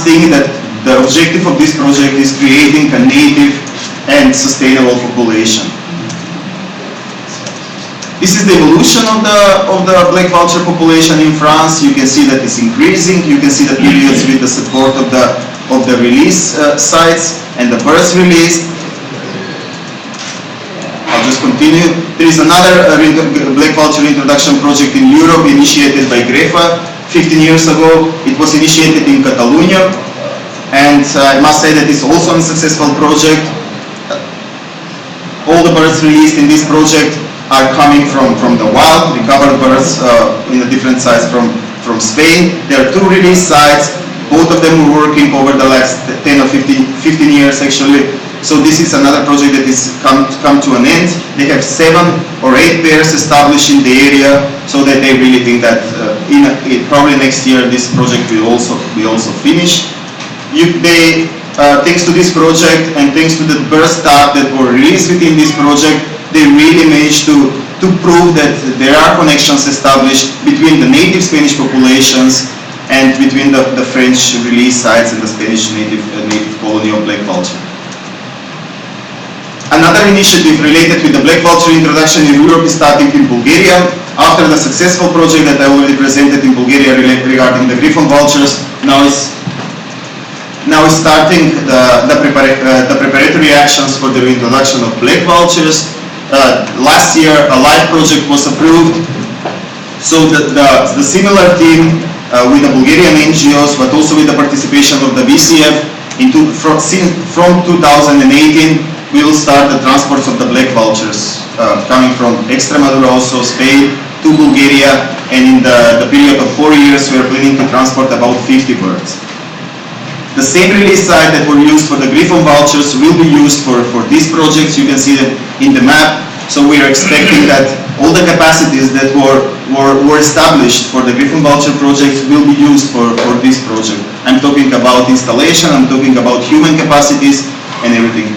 think that the objective of this project is creating a native and sustainable population. This is the evolution of the black vulture population in France. You can see that it's increasing. You can see the periods with the support of the release sites and the birds released. I'll just continue. There is another black vulture introduction project in Europe initiated by Griffon. 15 years ago. It was initiated in Catalonia, and I must say that it's also a successful project. All the birds released in this project are coming from the wild, recovered birds in a different size from Spain. There are 2 release sites. Both of them were working over the last 10 or 15 years actually. So this is another project that is come to an end. They have 7 or 8 pairs established in the area, so that they really think that probably next year this project will also finish. Thanks to this project and thanks to the bird stock that were released within this project, they really managed to prove that there are connections established between the native Spanish populations and between the French release sites and the Spanish native colony of black vulture. Another initiative related with the black vulture introduction in Europe is starting in Bulgaria. After the successful project that I already presented in Bulgaria regarding the Griffon vultures, now is starting the preparatory actions for the introduction of black vultures. Last year a live project was approved, so the similar team with the Bulgarian NGOs, but also with the participation of the VCF from 2018, we will start the transports of the black vultures coming from Extremadura, also Spain, to Bulgaria, and in the period of 4 years we are planning to transport about 50 birds. The same release site that were used for the Griffon vultures will be used for these projects. You can see that in the map. So we are expecting that all the capacities that were established for the Griffon vulture project will be used for this project. I'm talking about installation, I'm talking about human capacities and everything.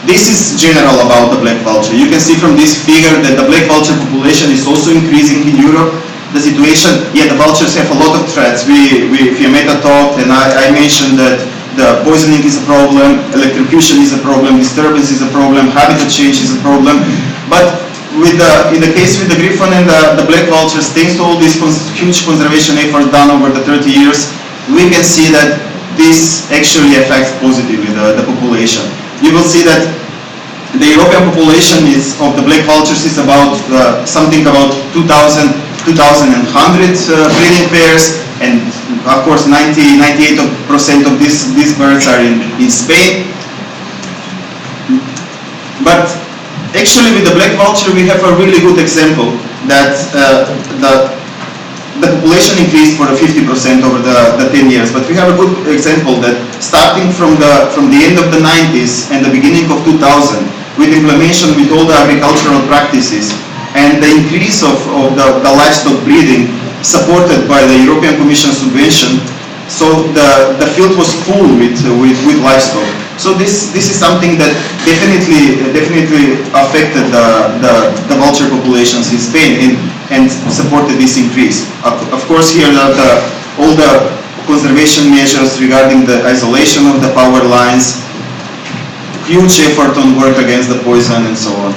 This is general about the black vulture. You can see from this figure that the black vulture population is also increasing in Europe. The situation, the vultures have a lot of threats. Fiametta talked, and I mentioned that the poisoning is a problem, electrocution is a problem, disturbance is a problem, habitat change is a problem. But in the case with the Griffon and the black vultures, thanks to all these huge conservation efforts done over the 30 years, we can see that this actually affects positively the population. You will see that the European population of the black vultures is about something about 2,100 breeding pairs, and of course 98% of these birds are in Spain. But actually with the black vulture we have a really good example that the population increased for 50% over the 10 years. But we have a good example that starting from the end of the 90s and the beginning of 2000, with implementation with all the agricultural practices and the increase of the livestock breeding supported by the European Commission subvention, so the field was full with livestock. So this is something that definitely affected the vulture populations in Spain and supported this increase. Of course, here all the conservation measures regarding the isolation of the power lines, huge effort on work against the poison and so on.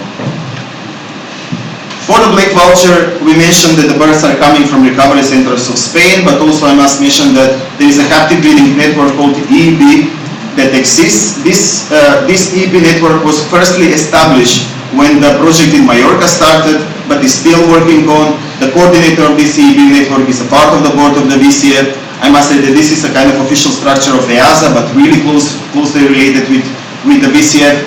For the black vulture, we mentioned that the birds are coming from recovery centers of Spain, but also I must mention that there is a captive breeding network called EEB that exists. This EEB network was firstly established when the project in Mallorca started, but is still working on. The coordinator of this EEB network is a part of the board of the VCF. I must say that this is a kind of official structure of EASA, but really closely related with the VCF.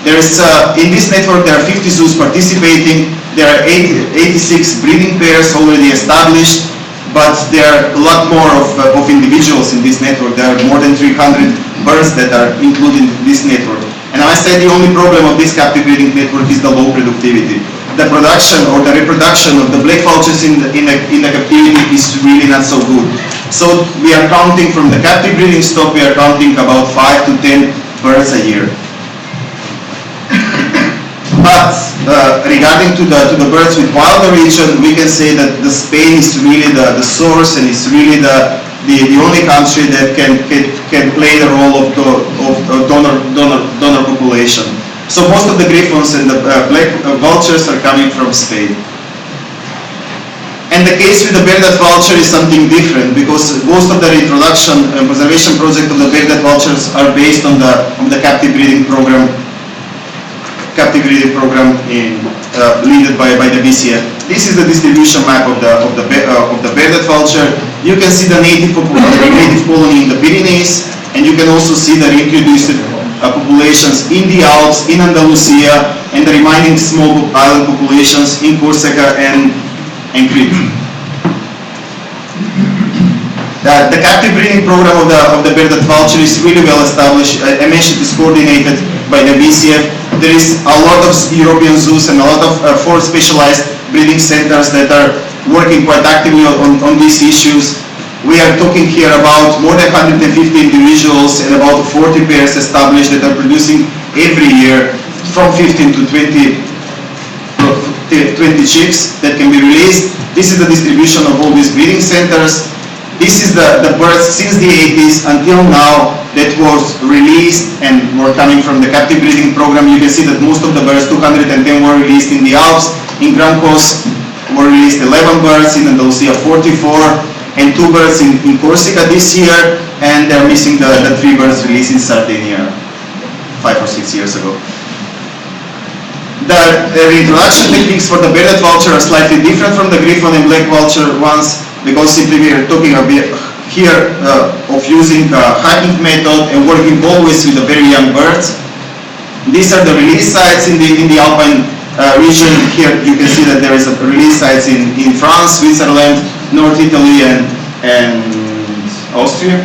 There is, in this network there are 50 zoos participating. There are 86 breeding pairs already established, but there are a lot more of individuals in this network. There are more than 300 birds that are included in this network. And I must say the only problem of this captive breeding network is the low productivity. The production or the reproduction of the black vultures in the captivity is really not so good. So we are counting from the captive breeding stock, we are counting about 5 to 10 birds a year. But regarding to the birds with wild origin, we can say that Spain is really the source, and it's really the only country that can play the role of donor population. So most of the griffons and the black vultures are coming from Spain. And the case with the bearded vulture is something different, because most of the introduction and preservation project of the bearded vultures are based on the captive breeding program led by the VCF. This is the distribution map of the bearded vulture. You can see the native colony in the Pyrenees, and you can also see the reintroduced populations in the Alps, in Andalusia, and the remaining small island populations in Corsica and Crete. The captive breeding program of the bearded vulture is really well established. I mentioned it's coordinated by the VCF. There is a lot of European zoos and a lot of 4 specialized breeding centers that are working quite actively on these issues. We are talking here about more than 150 individuals and about 40 pairs established that are producing every year from 15 to 20 chicks that can be released. This is the distribution of all these breeding centers. This is the birds since the 80s until now that was released and were coming from the captive breeding program. You can see that most of the birds, 210 were released in the Alps. In Grand Coast were released 11 birds, in Andalusia 44, and 2 birds in Corsica this year, and they're missing the 3 birds released in Sardinia 5 or 6 years ago. The reintroduction techniques for the bearded vulture are slightly different from the Griffon and black vulture ones, because simply we are talking a bit here of using a hiking method and working always with the very young birds. These are the release sites in the Alpine region. Here you can see that there is a release sites in France, Switzerland, North Italy, and Austria.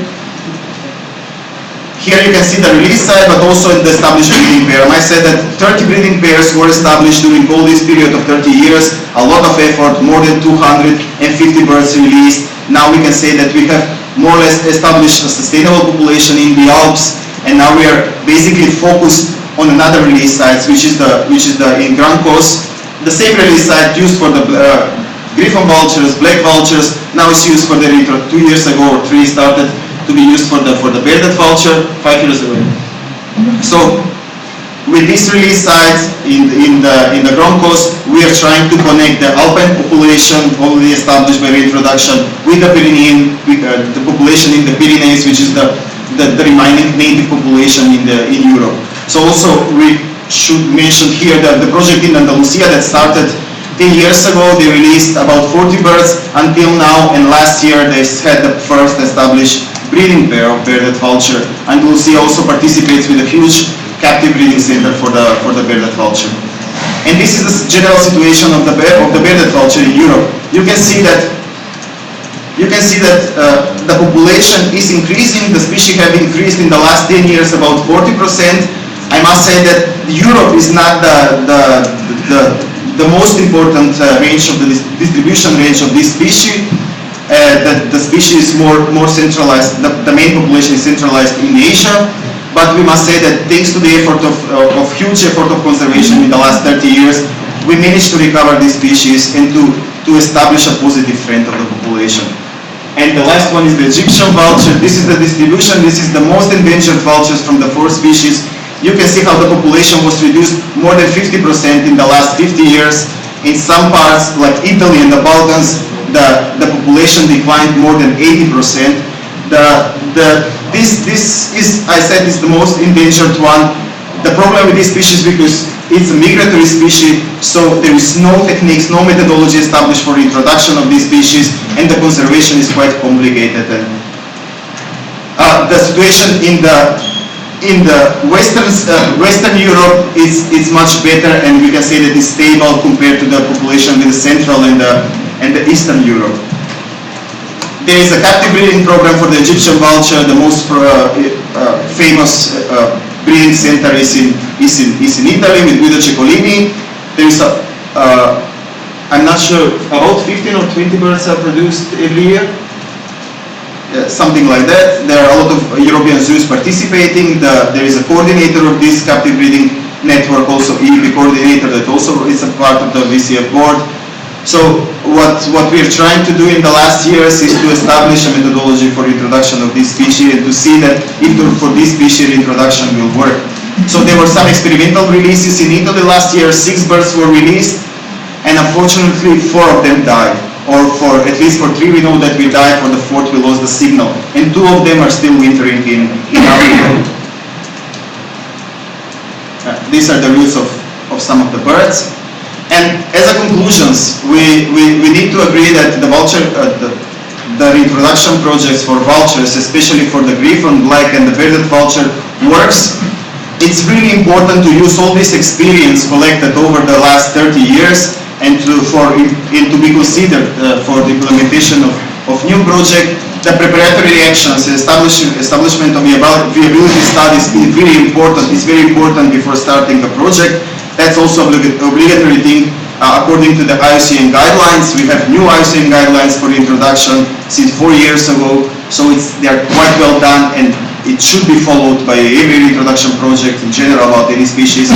Here you can see the release site, but also the established breeding pair. I said that 30 breeding pairs were established during all this period of 30 years. A lot of effort, more than 250 birds released. Now we can say that we have more or less established a sustainable population in the Alps, and now we are basically focused on another release site, which is in Grand Coast. The same release site used for the Griffon vultures, black vultures, now it's used for the 2 years ago or 3 started to be used for the bearded vulture 5 years ago. So with this release site in the Grand Coast, we are trying to connect the Alpine population already established by reintroduction with the Pyrenean, the population in the Pyrenees, which is the remaining native population in Europe. So also we should mention here that the project in Andalusia that started 10 years ago, they released about 40 birds until now, and last year they had the first established breeding pair of bearded vulture. Andalusia also participates with a huge captive breeding center for the bearded vulture. And this is the general situation of the bearded vulture in Europe. You can see that the population is increasing. The species have increased in the last 10 years about 40%. I must say that Europe is not the most important range of the distribution range of this species. The species is more centralized. The main population is centralized in Asia. But we must say that thanks to the effort of huge effort of conservation in the last 30 years, we managed to recover this species and to establish a positive trend of the population. And the last one is the Egyptian vulture. This is the distribution. This is the most endangered vultures from the 4 species. You can see how the population was reduced more than 50% in the last 50 years. In some parts, like Italy and the Balkans, the population declined more than 80%. This is, I said, is the most endangered one. The problem with this species because it's a migratory species, so there is no techniques, no methodology established for introduction of this species, and the conservation is quite complicated. And the situation in the Western Europe is much better, and we can say that it's stable compared to the population in the Central and the Eastern Europe. There is a captive breeding program for the Egyptian vulture. The most famous breeding center is in Italy with Guido Ceccolini. There is I'm not sure, about 15 or 20 birds are produced every year. Something like that. There are a lot of European zoos participating. There is a coordinator of this captive breeding network, also EEP coordinator, that also is a part of the VCF board. So what we are trying to do in the last years is to establish a methodology for introduction of this species and to see that if for this species introduction will work. So there were some experimental releases in Italy last year. 6 birds were released, and unfortunately 4 of them died. Or at least for 3 we know that we died, for the 4th we lost the signal. And 2 of them are still wintering in Africa. These are the roots of some of the birds. And as a conclusions, we need to agree that the voucher, the reintroduction projects for vouchers, especially for the Griffon, Black and the Verdant voucher works. It's really important to use all this experience collected over the last 30 years and to be considered for the implementation of new project. The preparatory actions, establishment of viability studies is really important. It's very important before starting the project. That's also obligatory thing according to the IUCN guidelines. We have new IUCN guidelines for introduction since 4 years ago, so they are quite well done, and it should be followed by every introduction project in general about any species.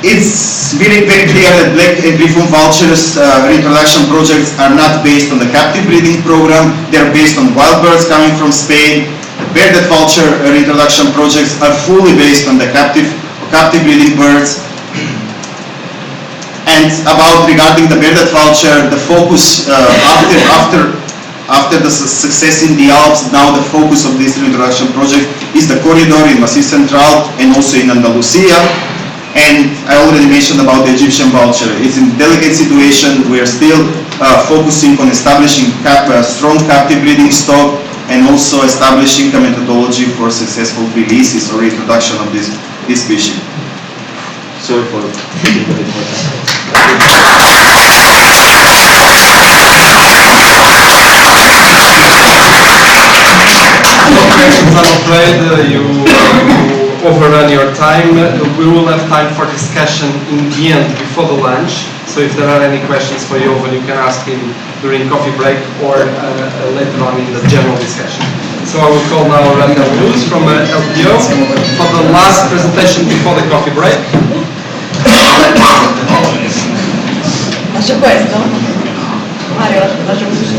It's very, very clear that Black and Griffon vouchers reintroduction projects are not based on the captive breeding program. They're based on wild birds coming from Spain. The Verdant voucher reintroduction projects are fully based on the captive breeding birds. And regarding the Verdant voucher, the focus after the success in the Alps, now the focus of this reintroduction project is the corridor in Massif Central and also in Andalusia. And I already mentioned about the Egyptian voucher. It's in a delicate situation. We are still focusing on establishing strong captive breeding stock and also establishing a methodology for successful releases or introduction of this species. Sorry for taking a bit more time. I'm afraid you overrun your time. We will have time for discussion in the end before the lunch. So if there are any questions for Jovan, you can ask him during coffee break or later on in the general discussion. So I will call now Randall Lewis from LPO for the last presentation before the coffee break. Lascio questo? Mario, lascio questo.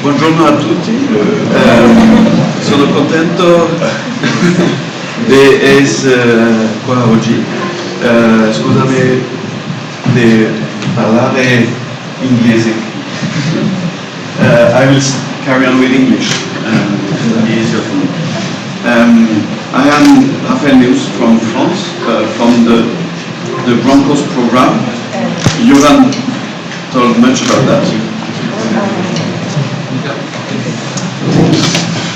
Buongiorno a tutti, sono contento di essere qua oggi. Scusami di parlare inglese. I will carry on with English, it'll be easier for me. I am Raphaël Neus from France, from the Grand Coast program. Jovan told much about that.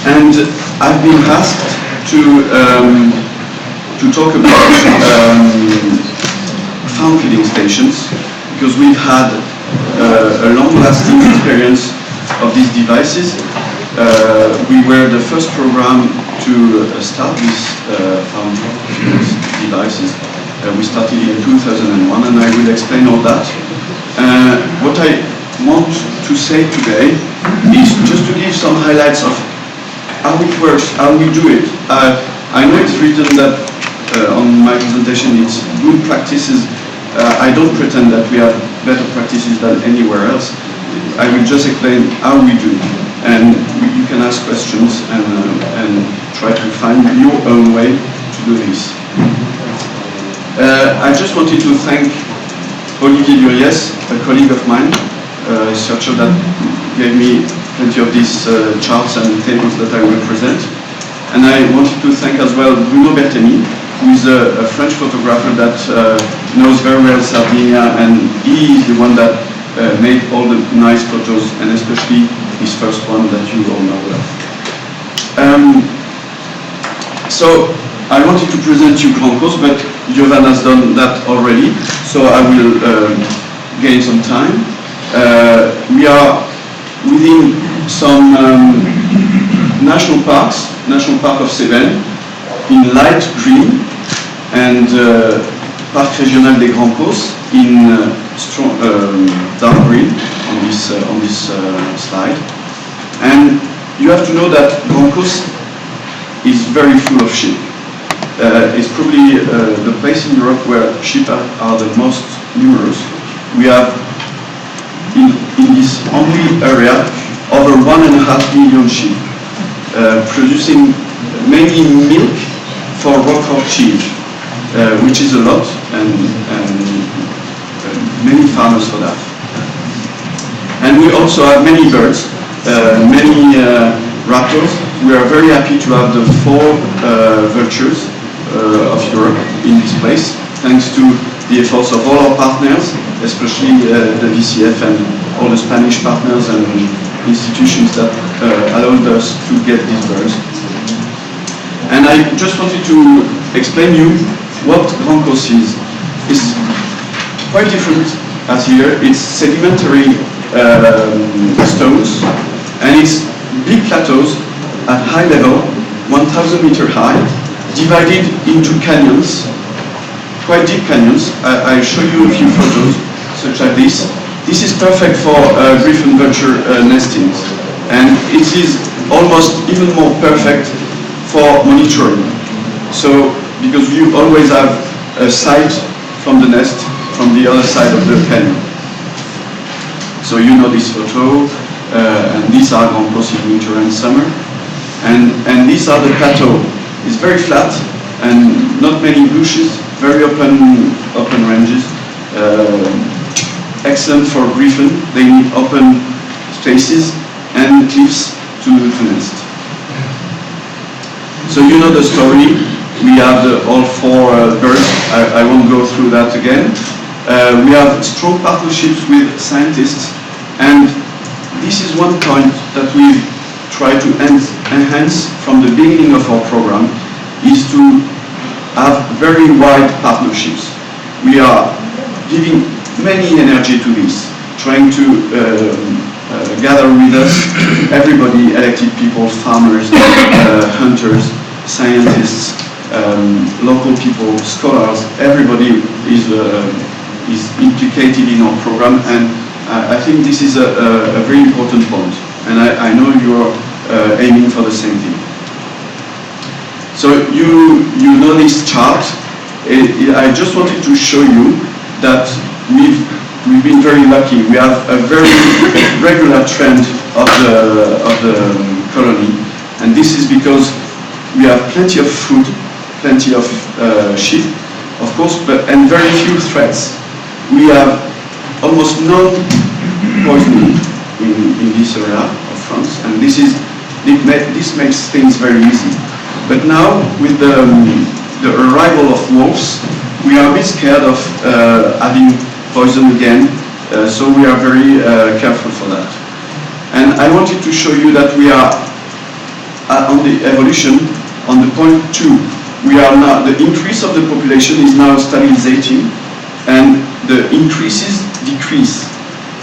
And I've been asked to talk about farm feeding stations, because we've had a long-lasting experience of these devices. We were the first program to start these farm feeding devices. We started in 2001, and I will explain all that. What I want to say today is just to give some highlights of how it works, how we do it. I know it's written that on my presentation it's good practices. I don't pretend that we have better practices than anywhere else. I will just explain how we do it, and you can ask questions and try to find your own way to do this. I just wanted to thank Olivier Duriez, a colleague of mine, a researcher that gave me plenty of these charts and tables that I will present. And I wanted to thank as well Bruno Berteni, who is a French photographer that knows very well Sardinia, and he is the one that made all the nice photos, and especially his first one that you all know well. So I wanted to present you Grand Coast, but Jovan has done that already, so I will gain some time. We are within some national parks, National Park of Cévennes in light green, and Parc Régional des Grands Coasts in dark green on this slide. And you have to know that Grand Coast is very full of sheep. It's probably the place in Europe where sheep are the most numerous. We have in this only area over 1.5 million sheep, producing mainly milk for Roquefort cheese, which is a lot, and many farmers for that. And we also have many birds, many raptors. We are very happy to have the 4 vultures of Europe in this place, thanks to the efforts of all our partners, especially the VCF and all the Spanish partners and institutions that allowed us to get these birds. And I just wanted to explain you what Grancos is. It's quite different as here. It's sedimentary stones, and it's big plateaus at high level, 1,000 meter high, divided into canyons, quite deep canyons. I'll show you a few photos, such as this. This is perfect for Griffon vulture nestings, and it is almost even more perfect for monitoring. So, because you always have a sight from the nest from the other side of the canyon. So you know this photo, and these are Grancos in winter and summer, and these are the plateau. It's very flat and not many bushes, very open ranges. Excellent for Griffon. They need open spaces and cliffs to nest. So you know the story. We have all 4 birds. I won't go through that again. We have strong partnerships with scientists, and this is one point that we try to enhance from the beginning of our program, is to have very wide partnerships. We are giving many energy to this, trying to gather with us everybody, elected people, farmers, hunters, scientists, local people, scholars. Everybody is implicated in our program, and I think this is a very important point, and I know you're aiming for the same thing. So you know this chart. I just wanted to show you that we've been very lucky. We have a very regular trend of the colony, and this is because we have plenty of food, plenty of sheep, of course, and very few threats. We have almost no poisoning in this area of France, and this makes things very easy. But now, with the arrival of wolves, we are a bit scared of having poison again, so we are very careful for that. And I wanted to show you that we are on the evolution, on the point 2. We are now, the increase of the population is now stabilizing, and the increases decrease.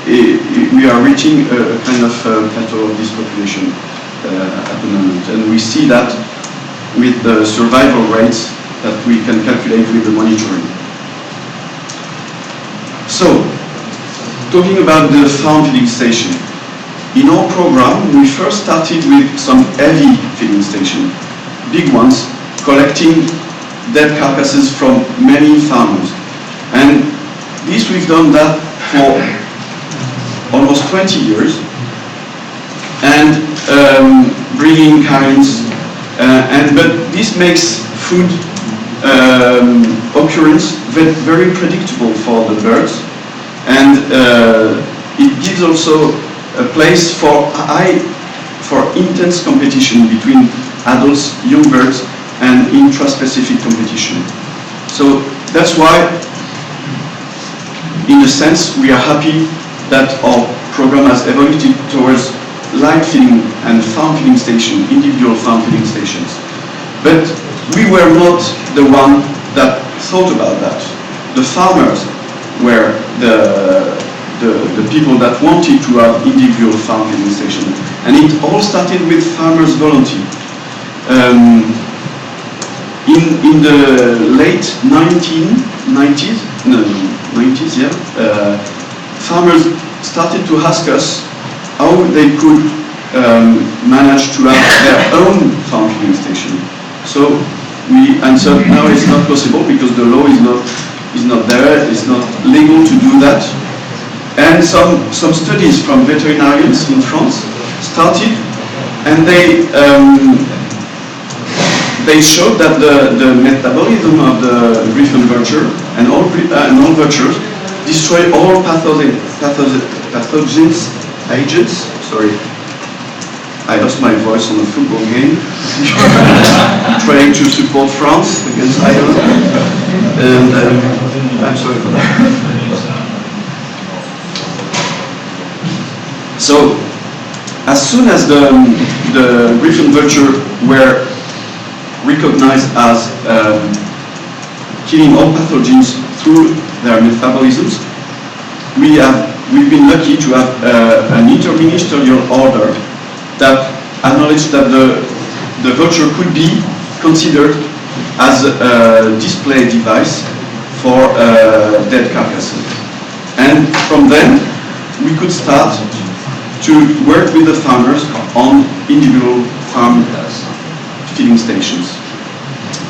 We are reaching a kind of plateau of this population at the moment, and we see that with the survival rates that we can calculate with the monitoring. So, talking about the farm feeding station. In our program, we first started with some heavy feeding stations, big ones, collecting dead carcasses from many farmers. And this, we've done that for almost 20 years, and bringing kinds, but this makes food occurrence very predictable for the birds, and it gives also a place for intense competition between adults, young birds, and intra-specific competition. So that's why, in a sense, we are happy that our program has evolved towards light feeding and farm feeding station, individual farm feeding stations. But we were not the one that thought about that. The farmers were the people that wanted to have individual farm feeding stations. And it all started with farmers' volunteer. In the late 90s, farmers started to ask us how they could manage to have their own farm feeding station. So we answered, no, it's not possible because the law is not there, it's not legal to do that. And some studies from veterinarians in France started, and they showed that the metabolism of the Griffon vulture and all vultures destroy all pathogens, agents, sorry. I lost my voice on a football game, trying to support France against Ireland, and I'm sorry for that. So, as soon as the Griffon vulture were recognized as killing all pathogens through their metabolisms, we've been lucky to have an interministerial order that acknowledged that the vulture could be considered as a display device for dead carcasses. And from then, we could start to work with the farmers on individual farm feeding stations.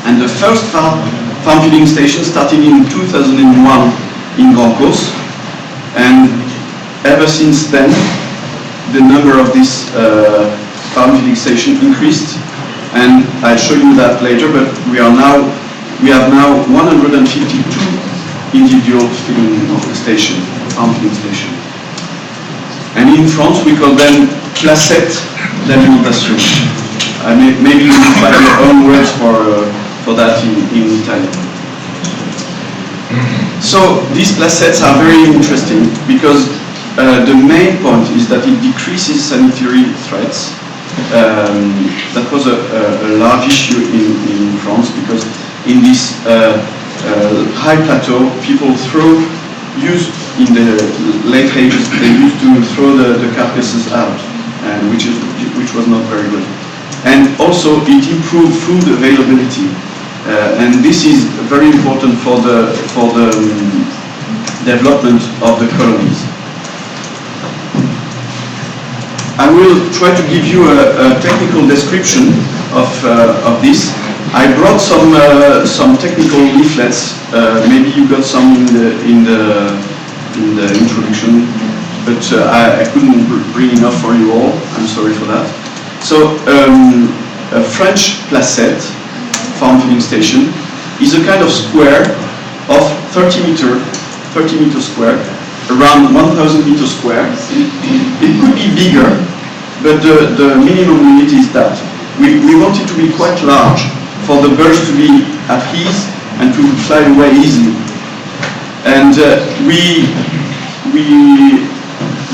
And the first farm feeding station started in 2001 in Grand Cause, and ever since then, the number of this farm feeding station increased, and I'll show you that later, but we have now 152 individual feeding station, farm feeding station. And in France, we call them placettes d'alimentation. Maybe you can find your own words for that in Italian. So these placettes are very interesting because the main point is that it decreases sanitary threats. That was a large issue in France because in this high plateau, people used in the late ages, they used to throw the carcasses out, which was not very good. And also it improved food availability, and this is very important for the development of the colonies. I will try to give you a technical description of this. I brought some technical leaflets. Maybe you got some in the introduction, but I couldn't bring enough for you all. I'm sorry for that. So a French placette farm feeding station is a kind of square of 30 meter square, around 1,000 meters square. It could be bigger, but the minimum limit is that. We want it to be quite large for the birds to be at ease and to fly away easily. And we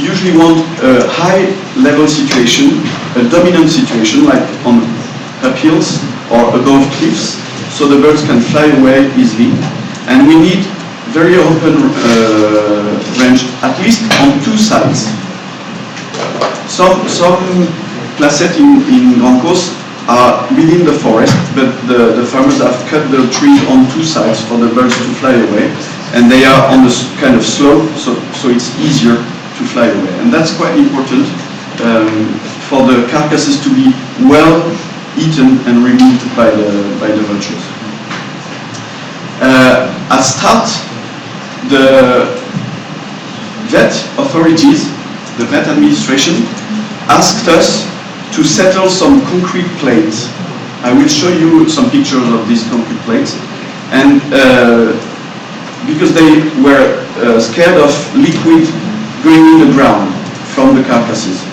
usually want a high level situation, a dominant situation like on uphills or above cliffs, so the birds can fly away easily. And we need very open range, at least on two sides. Some placettes in Grand Cause are within the forest, but the farmers have cut the trees on two sides for the birds to fly away, and they are on the kind of slope, so it's easier to fly away. And that's quite important for the carcasses to be well eaten and removed by the vultures. At start, the vet authorities, the vet administration, asked us to settle some concrete plates. I will show you some pictures of these concrete plates. And because they were scared of liquid going in the ground from the carcasses.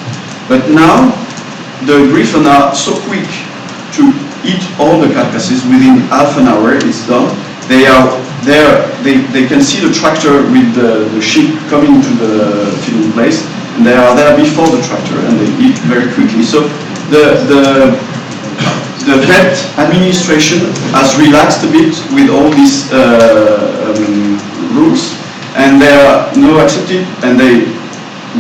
But now, the Griffon are so quick to eat all the carcasses within half an hour, it's done. They are there, they can see the tractor with the sheep coming to the feeding place, and they are there before the tractor, and they eat very quickly. So the vet administration has relaxed a bit with all these rules, and they are now accepted, and they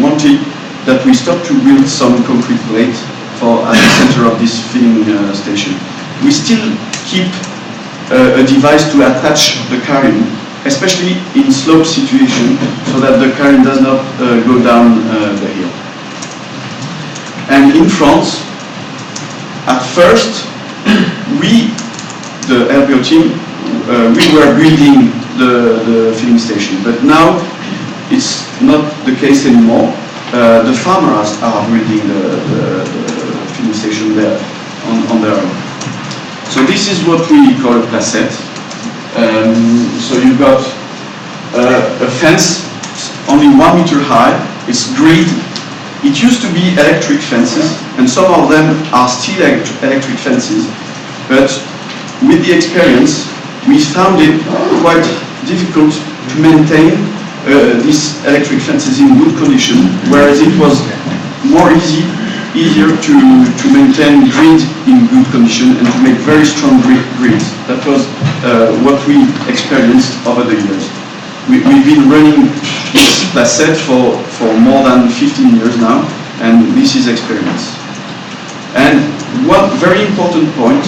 wanted that we stop to build some concrete plate at the center of this feeding station. We still keep a device to attach the carrion, especially in slope situation, so that the carrion does not go down the hill. And in France, at first, we, the LPO team, we were building the feeding station, but now it's not the case anymore. The farmers are building the feeding station there on their own. So this is what we call a placette. So you've got a fence only 1 meter high. It's grid. It used to be electric fences, and some of them are still electric fences. But with the experience, we found it quite difficult to maintain these electric fences in good condition, whereas it was easier to maintain grid in good condition and to make very strong grids. That was what we experienced over the years. We've been running this placette for more than 15 years now, and this is experience. And one very important point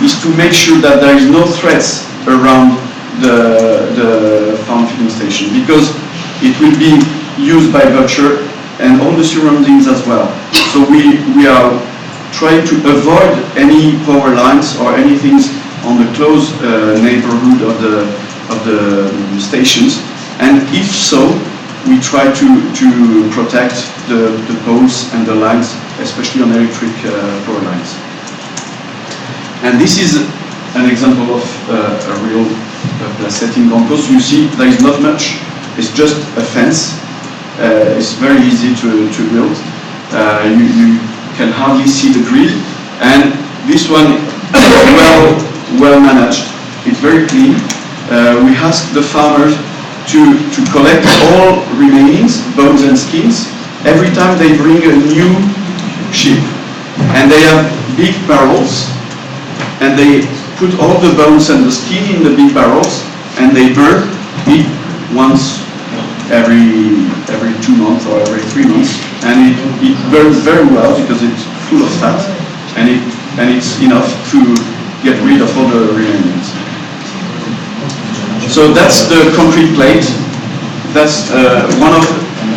is to make sure that there is no threats around the farm feeding station, because it will be used by vulture and all the surroundings as well. So we are trying to avoid any power lines or anything on the close neighborhood of the stations, and if so, we try to protect the poles and the lines, especially on electric power lines. And this is an example of a real placette in Campos. You see there is not much, it's just a fence. It's very easy to build. You can hardly see the grid, and this one well managed. It's very clean. We ask the farmers to collect all remainings, bones and skins, every time they bring a new sheep. And they have big barrels, and they put all the bones and the skin in the big barrels, and they burn it once every 2 months or every 3 months, and it burns very well because it's full of fat, and it's enough to get rid of all the remains. So that's the concrete plate. That's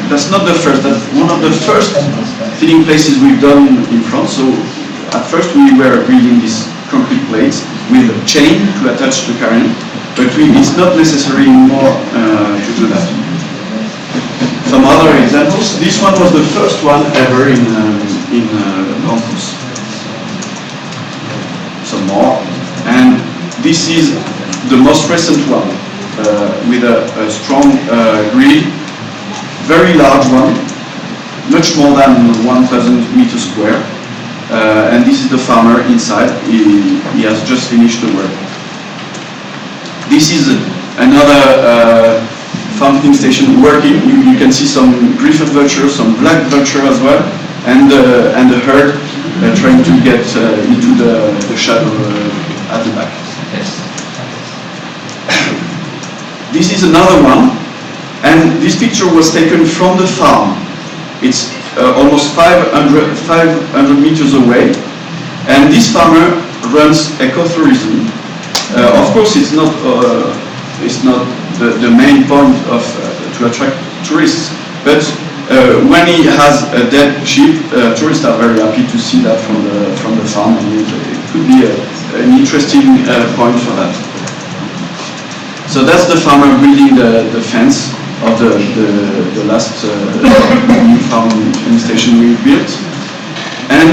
that's not the first. That's one of the first feeding places we've done in France. So at first we were building these concrete plates with a chain to attach the carrion, but it's not necessary anymore to do that. Some other examples. This one was the first one ever in Campos. Some more, and this is the most recent one with a strong grid, very large one, much more than 1,000 meters square. And this is the farmer inside. He has just finished the work. This is another farm feeding station working. You can see some Griffon vulture, some black vulture as well, and the herd trying to get into the shadow at the back. Yes. This is another one, and this picture was taken from the farm. It's almost 500 meters away, and this farmer runs ecotourism. Of course, it's not the main point of to attract tourists, but when he has a dead sheep, tourists are very happy to see that from the farm, and it could be an interesting point for that. So that's the farmer building the fence of the last new farm station we built. And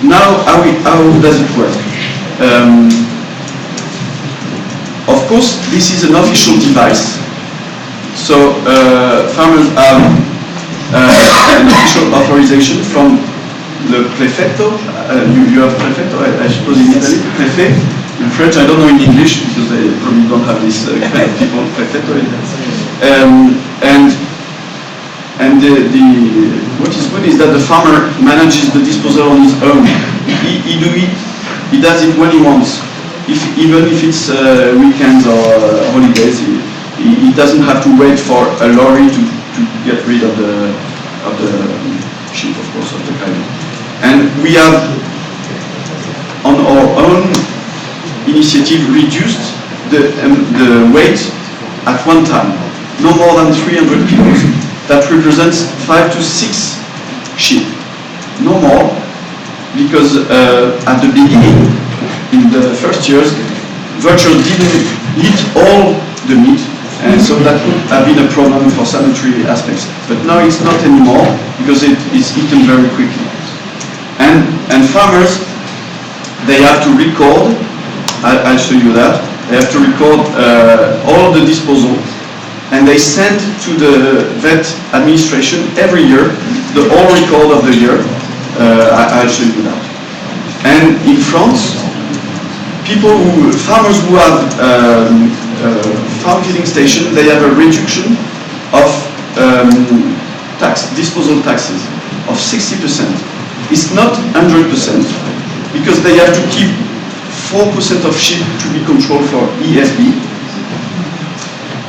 now how does it work? Of course, this is an official device. So farmers have an official authorization from the prefetto. You have prefetto, I suppose in Italy, prefet. In French, I don't know in English because they probably don't have this kind of people, prefetto. And what is good is that the farmer manages the disposal on his own. He does it when he wants. Even if it's weekends or holidays, he doesn't have to wait for a lorry to get rid of the sheep, of course, of the carrion. And we have, on our own initiative, reduced the weight at one time, no more than 300 kilos. That represents 5 to 6 sheep, no more, because at the beginning, in the first years, vultures didn't eat all the meat, and so that could have been a problem for sanitary aspects. But now it's not anymore, because it is eaten very quickly. And farmers, they have to record, I'll show you that, They have to record all the disposal, and they send to the vet administration every year the whole record of the year. I'll show you that. And in France, farmers who have farm feeding station, they have a reduction of disposal taxes of 60%. It's not 100% because they have to keep 4% of sheep to be controlled for ESB,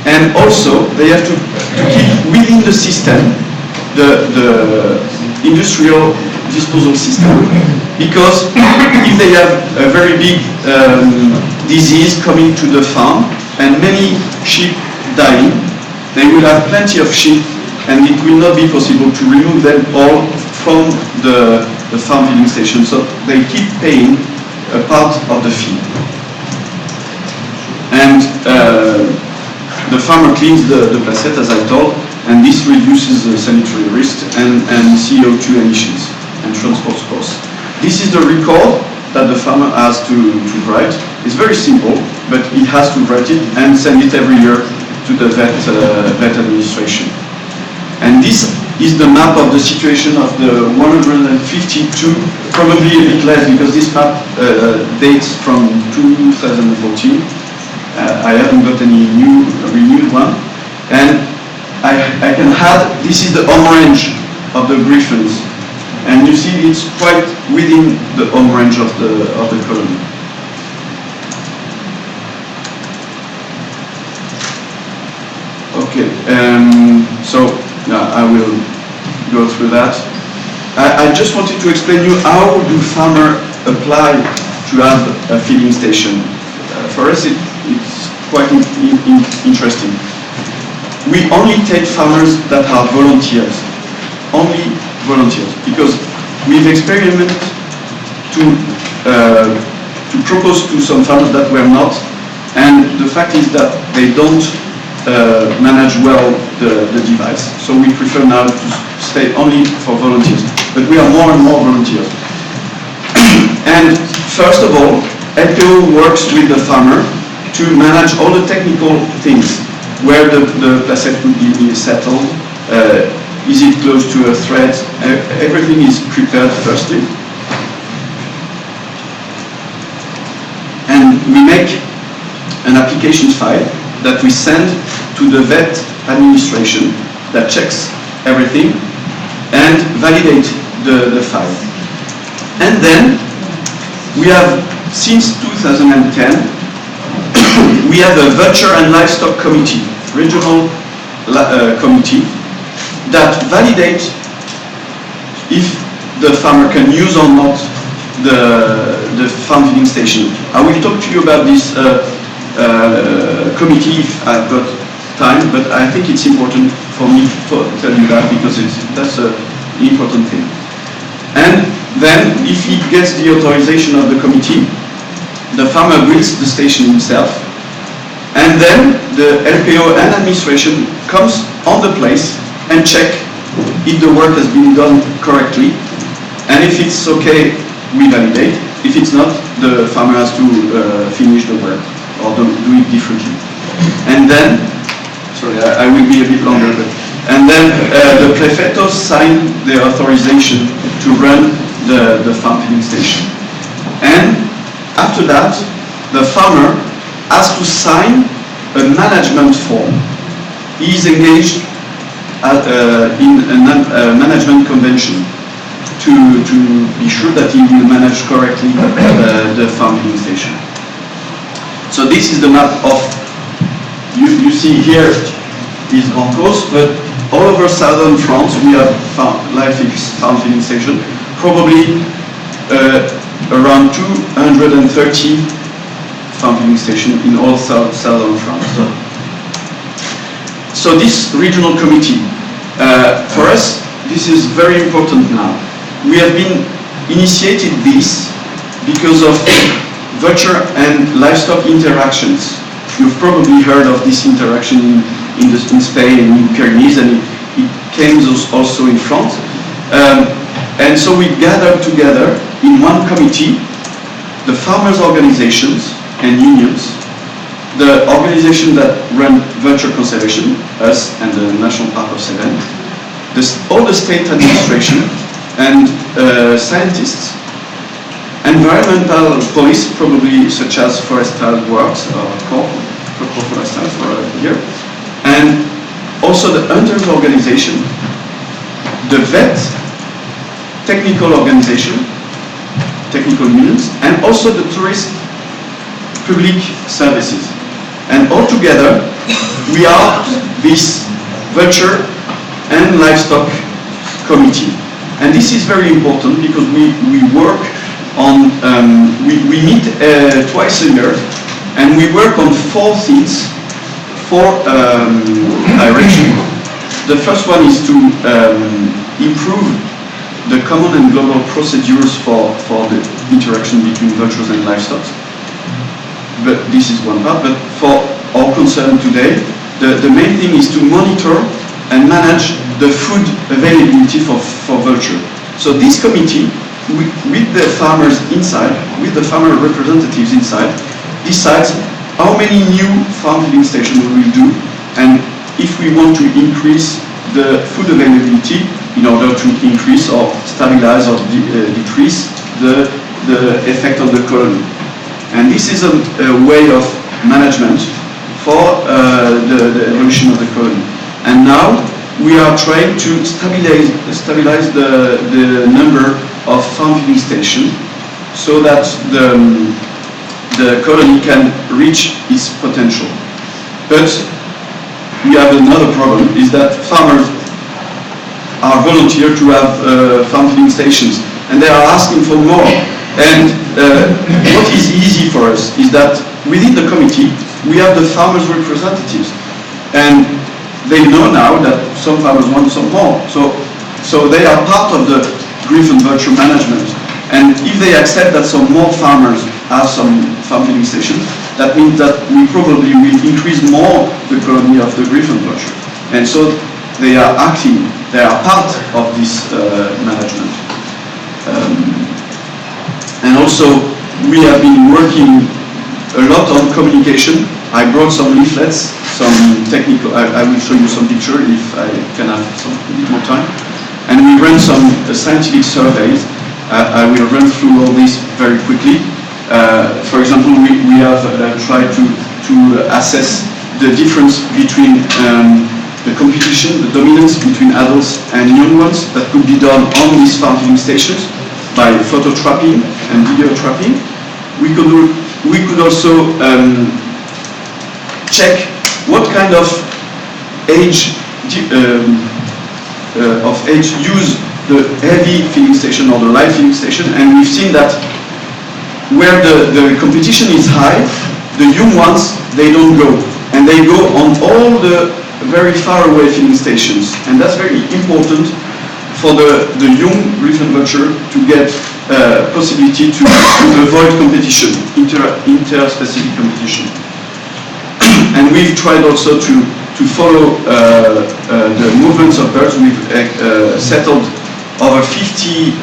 and also they have to keep within the system the industrial disposal system, because if they have a very big disease coming to the farm and many sheep dying, they will have plenty of sheep and it will not be possible to remove them all from the farm feeding station, so they keep paying a part of the fee. And the farmer cleans the placette, as I told, and this reduces the sanitary risk and CO2 emissions and transport costs. This is the record that the farmer has to write. It's very simple, but he has to write it and send it every year to the vet administration. And this is the map of the situation of the 152, probably a bit less because this map dates from 2014. I haven't got any renewed one. And I can add, this is the home range of the Griffons. And you see it's quite within the home range of the colony. Okay, so I will go through that. I just wanted to explain you how do farmers apply to have a feeding station. For us, it's quite interesting. We only take farmers that are volunteers, only volunteers, because we've experimented to propose to some farmers that were not, and the fact is that they don't manage well the device. So we prefer now to stay only for volunteers, but we are more and more volunteers. And first of all, LPO works with the farmer to manage all the technical things, where the placette will be settled, is it close to a thread, everything is prepared firstly. And we make an application file that we send to the vet administration that checks everything and validate the file. And then we have, since 2010, we have a Vulture and Livestock Committee, regional committee, that validates if the farmer can use or not the farm feeding station. I will talk to you about this committee if I've got time, but I think it's important for me to tell you that because that's an important thing. And then, if he gets the authorization of the committee, the farmer builds the station himself, and then the LPO and administration comes on the place and check if the work has been done correctly, and if it's okay, we validate. If it's not, the farmer has to finish the work or do it differently. And then, sorry, I will be a bit longer, and then the prefectos sign the authorization to run the farm feeding station. And after that, the farmer has to sign a management form. He is engaged in a management convention to be sure that he will manage correctly the farm feeding station. So this is the map of, you see here is Grand Cause, but all over southern France we have live-fix farm feeding station, probably around 230 farm feeding stations in all southern France. So this regional committee, for us, this is very important now. We have been initiated this because of vulture and livestock interactions. You've probably heard of this interaction in Spain and in Pyrenees, and it came also in France. And so we gathered together in one committee the farmers' organizations and unions the organization that run virtual conservation, us and the National Park of Cevennes, all the state administration and scientists, environmental police, probably such as Forestal Works or Corps Forestal for here, and also the hunters organization, the vet, technical organization, technical unions, and also the tourist public services. And all together, we are this vulture and livestock committee. And this is very important because we work on, we meet twice a year, and we work on 4 things, 4 directions. The first one is to improve the common and global procedures for the interaction between vultures and livestock. But this is one part. But for our concern today, the main thing is to monitor and manage the food availability for vulture. So this committee, with the farmers inside, with the farmer representatives inside, decides how many new farm feeding stations we will do, and if we want to increase the food availability in order to increase or stabilize or decrease the effect on the colony. And this is a way of management for the evolution of the colony. And now we are trying to stabilize the number of farm feeding stations so that the colony can reach its potential. But we have another problem, is that farmers are volunteer to have farm feeding stations, and they are asking for more. And what is easy for us is that within the committee, we have the farmers' representatives. And they know now that some farmers want some more. So they are part of the Griffon vulture management. And if they accept that some more farmers have some farm feeding stations, that means that we probably will increase more the colony of the Griffon vulture. And so they are acting, they are part of this management. And also, we have been working a lot on communication. I brought some leaflets, some technical, I will show you some pictures if I can have a bit more time. And we ran some scientific surveys. I will run through all this very quickly. For example, we have tried to assess the difference between the competition, the dominance between adults and young ones that could be done on these farm feeding stations by photo trapping and video trapping. We could also check what kind of age use the heavy feeding station or the light feeding station, and we've seen that where the competition is high, the young ones, they don't go, and they go on all the very far away feeding stations, and that's very important for the young Griffon vulture to get possibility to avoid competition, inter-specific competition. And we've tried also to follow the movements of birds. We've settled over 50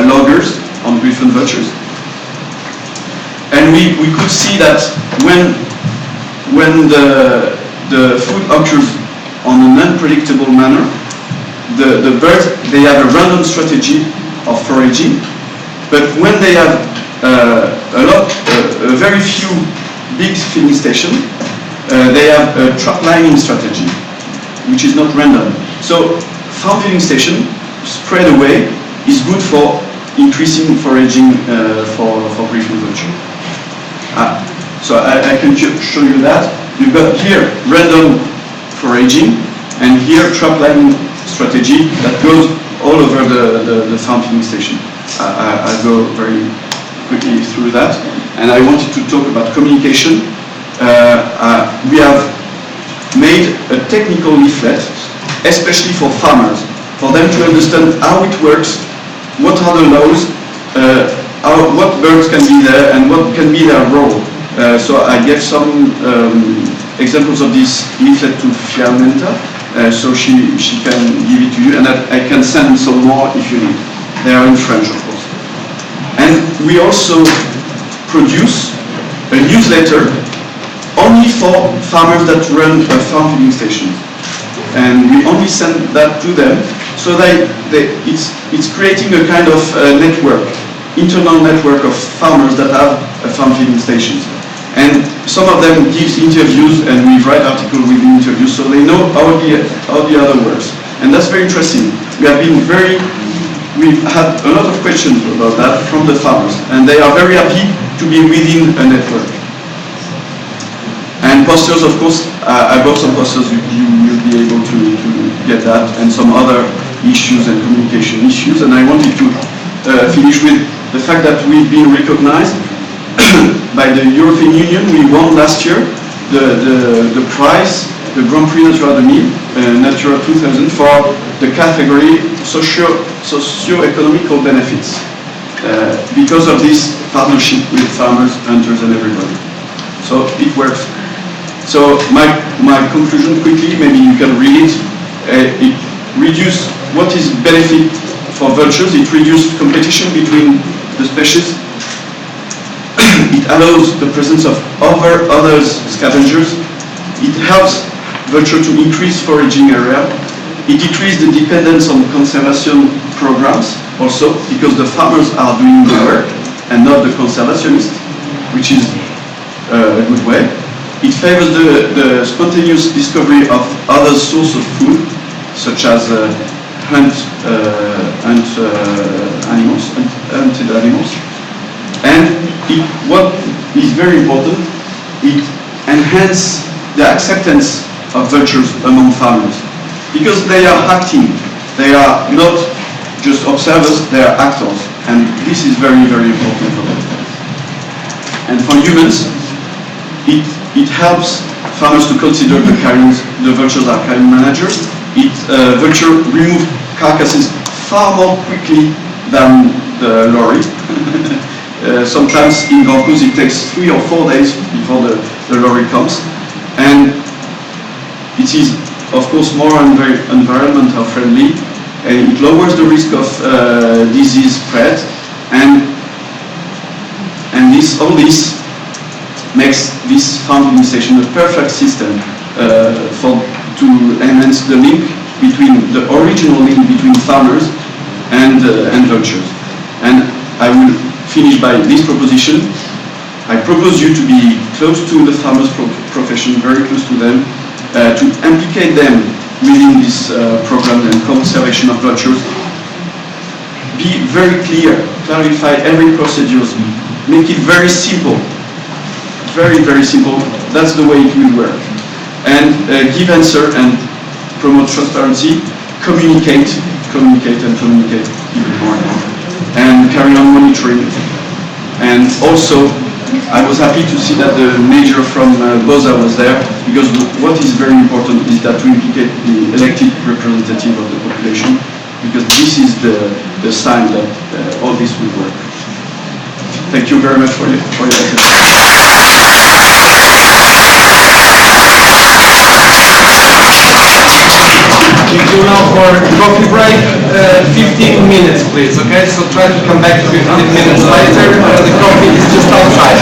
loggers on Griffon vultures. And we could see that when the food occurs on an unpredictable manner, the birds, they have a random strategy of foraging, but when they have a very few big feeding stations, they have a trap lining strategy, which is not random. So farm feeding station spread away is good for increasing foraging for Griffon vulture. So I can show you that. You've got here random foraging, and here trap lining strategy that goes all over the farm feeding station. I'll go very quickly through that. And I wanted to talk about communication. We have made a technical leaflet, especially for farmers, for them to understand how it works, what are the laws, what birds can be there, and what can be their role. So I gave some examples of this leaflet to Fiamenta, so she can give it to you, and I can send some more if you need. They are in French, of course. And we also produce a newsletter only for farmers that run a farm feeding station. And we only send that to them, so it's creating a kind of network, internal network of farmers that have a farm feeding stations. And some of them give interviews, and we write articles with the interviews, so they know how the other works. And that's very interesting. We've had a lot of questions about that from the farmers, and they are very happy to be within a network. And posters, of course, I brought some posters, you'll be able to get that, and some other issues and communication issues. And I wanted to finish with the fact that we've been recognized by the European Union. We won last year the prize, the Grand Prix Natura 2000, Natura 2000, for the category socio-economical benefits, because of this partnership with farmers, hunters, and everybody. So it works. So my conclusion quickly, maybe you can read it. It reduces what is benefit for vultures. It reduces competition between the species. It allows the presence of other scavengers. It helps vulture to increase foraging area. It decreases the dependence on conservation programs also, because the farmers are doing the work and not the conservationists, which is a good way. It favors the spontaneous discovery of other sources of food, such as hunted animals. And what is very important, it enhances the acceptance of vultures among farmers, because they are acting. They are not just observers, they are actors. And this is very, very important for them. And for humans, it helps farmers to consider the vultures are carrion managers. Vulture remove carcasses far more quickly than the lorry. Sometimes in Grand Cause it takes 3 or 4 days before the lorry comes. And it is, of course, more environmental friendly, and it lowers the risk of disease spread. And all this makes this farming station a perfect system to enhance the link between the original link between farmers and vultures. And I will finish by this proposition. I propose you to be close to the farmers' profession, very close to them, to implicate them within this program and conservation of vultures. Be very clear, clarify every procedure, make it very simple. Very, very simple. That's the way it will work. And give answer and promote transparency, communicate even more, and carry on monitoring. And also, I was happy to see that the major from BOSA was there, because what is very important is that to implicate the elected representative of the population, because this is the sign that all this will work. Thank you very much for your attention. We go now for coffee break, 15 minutes please, okay? So try to come back 15 minutes later, the coffee is just outside.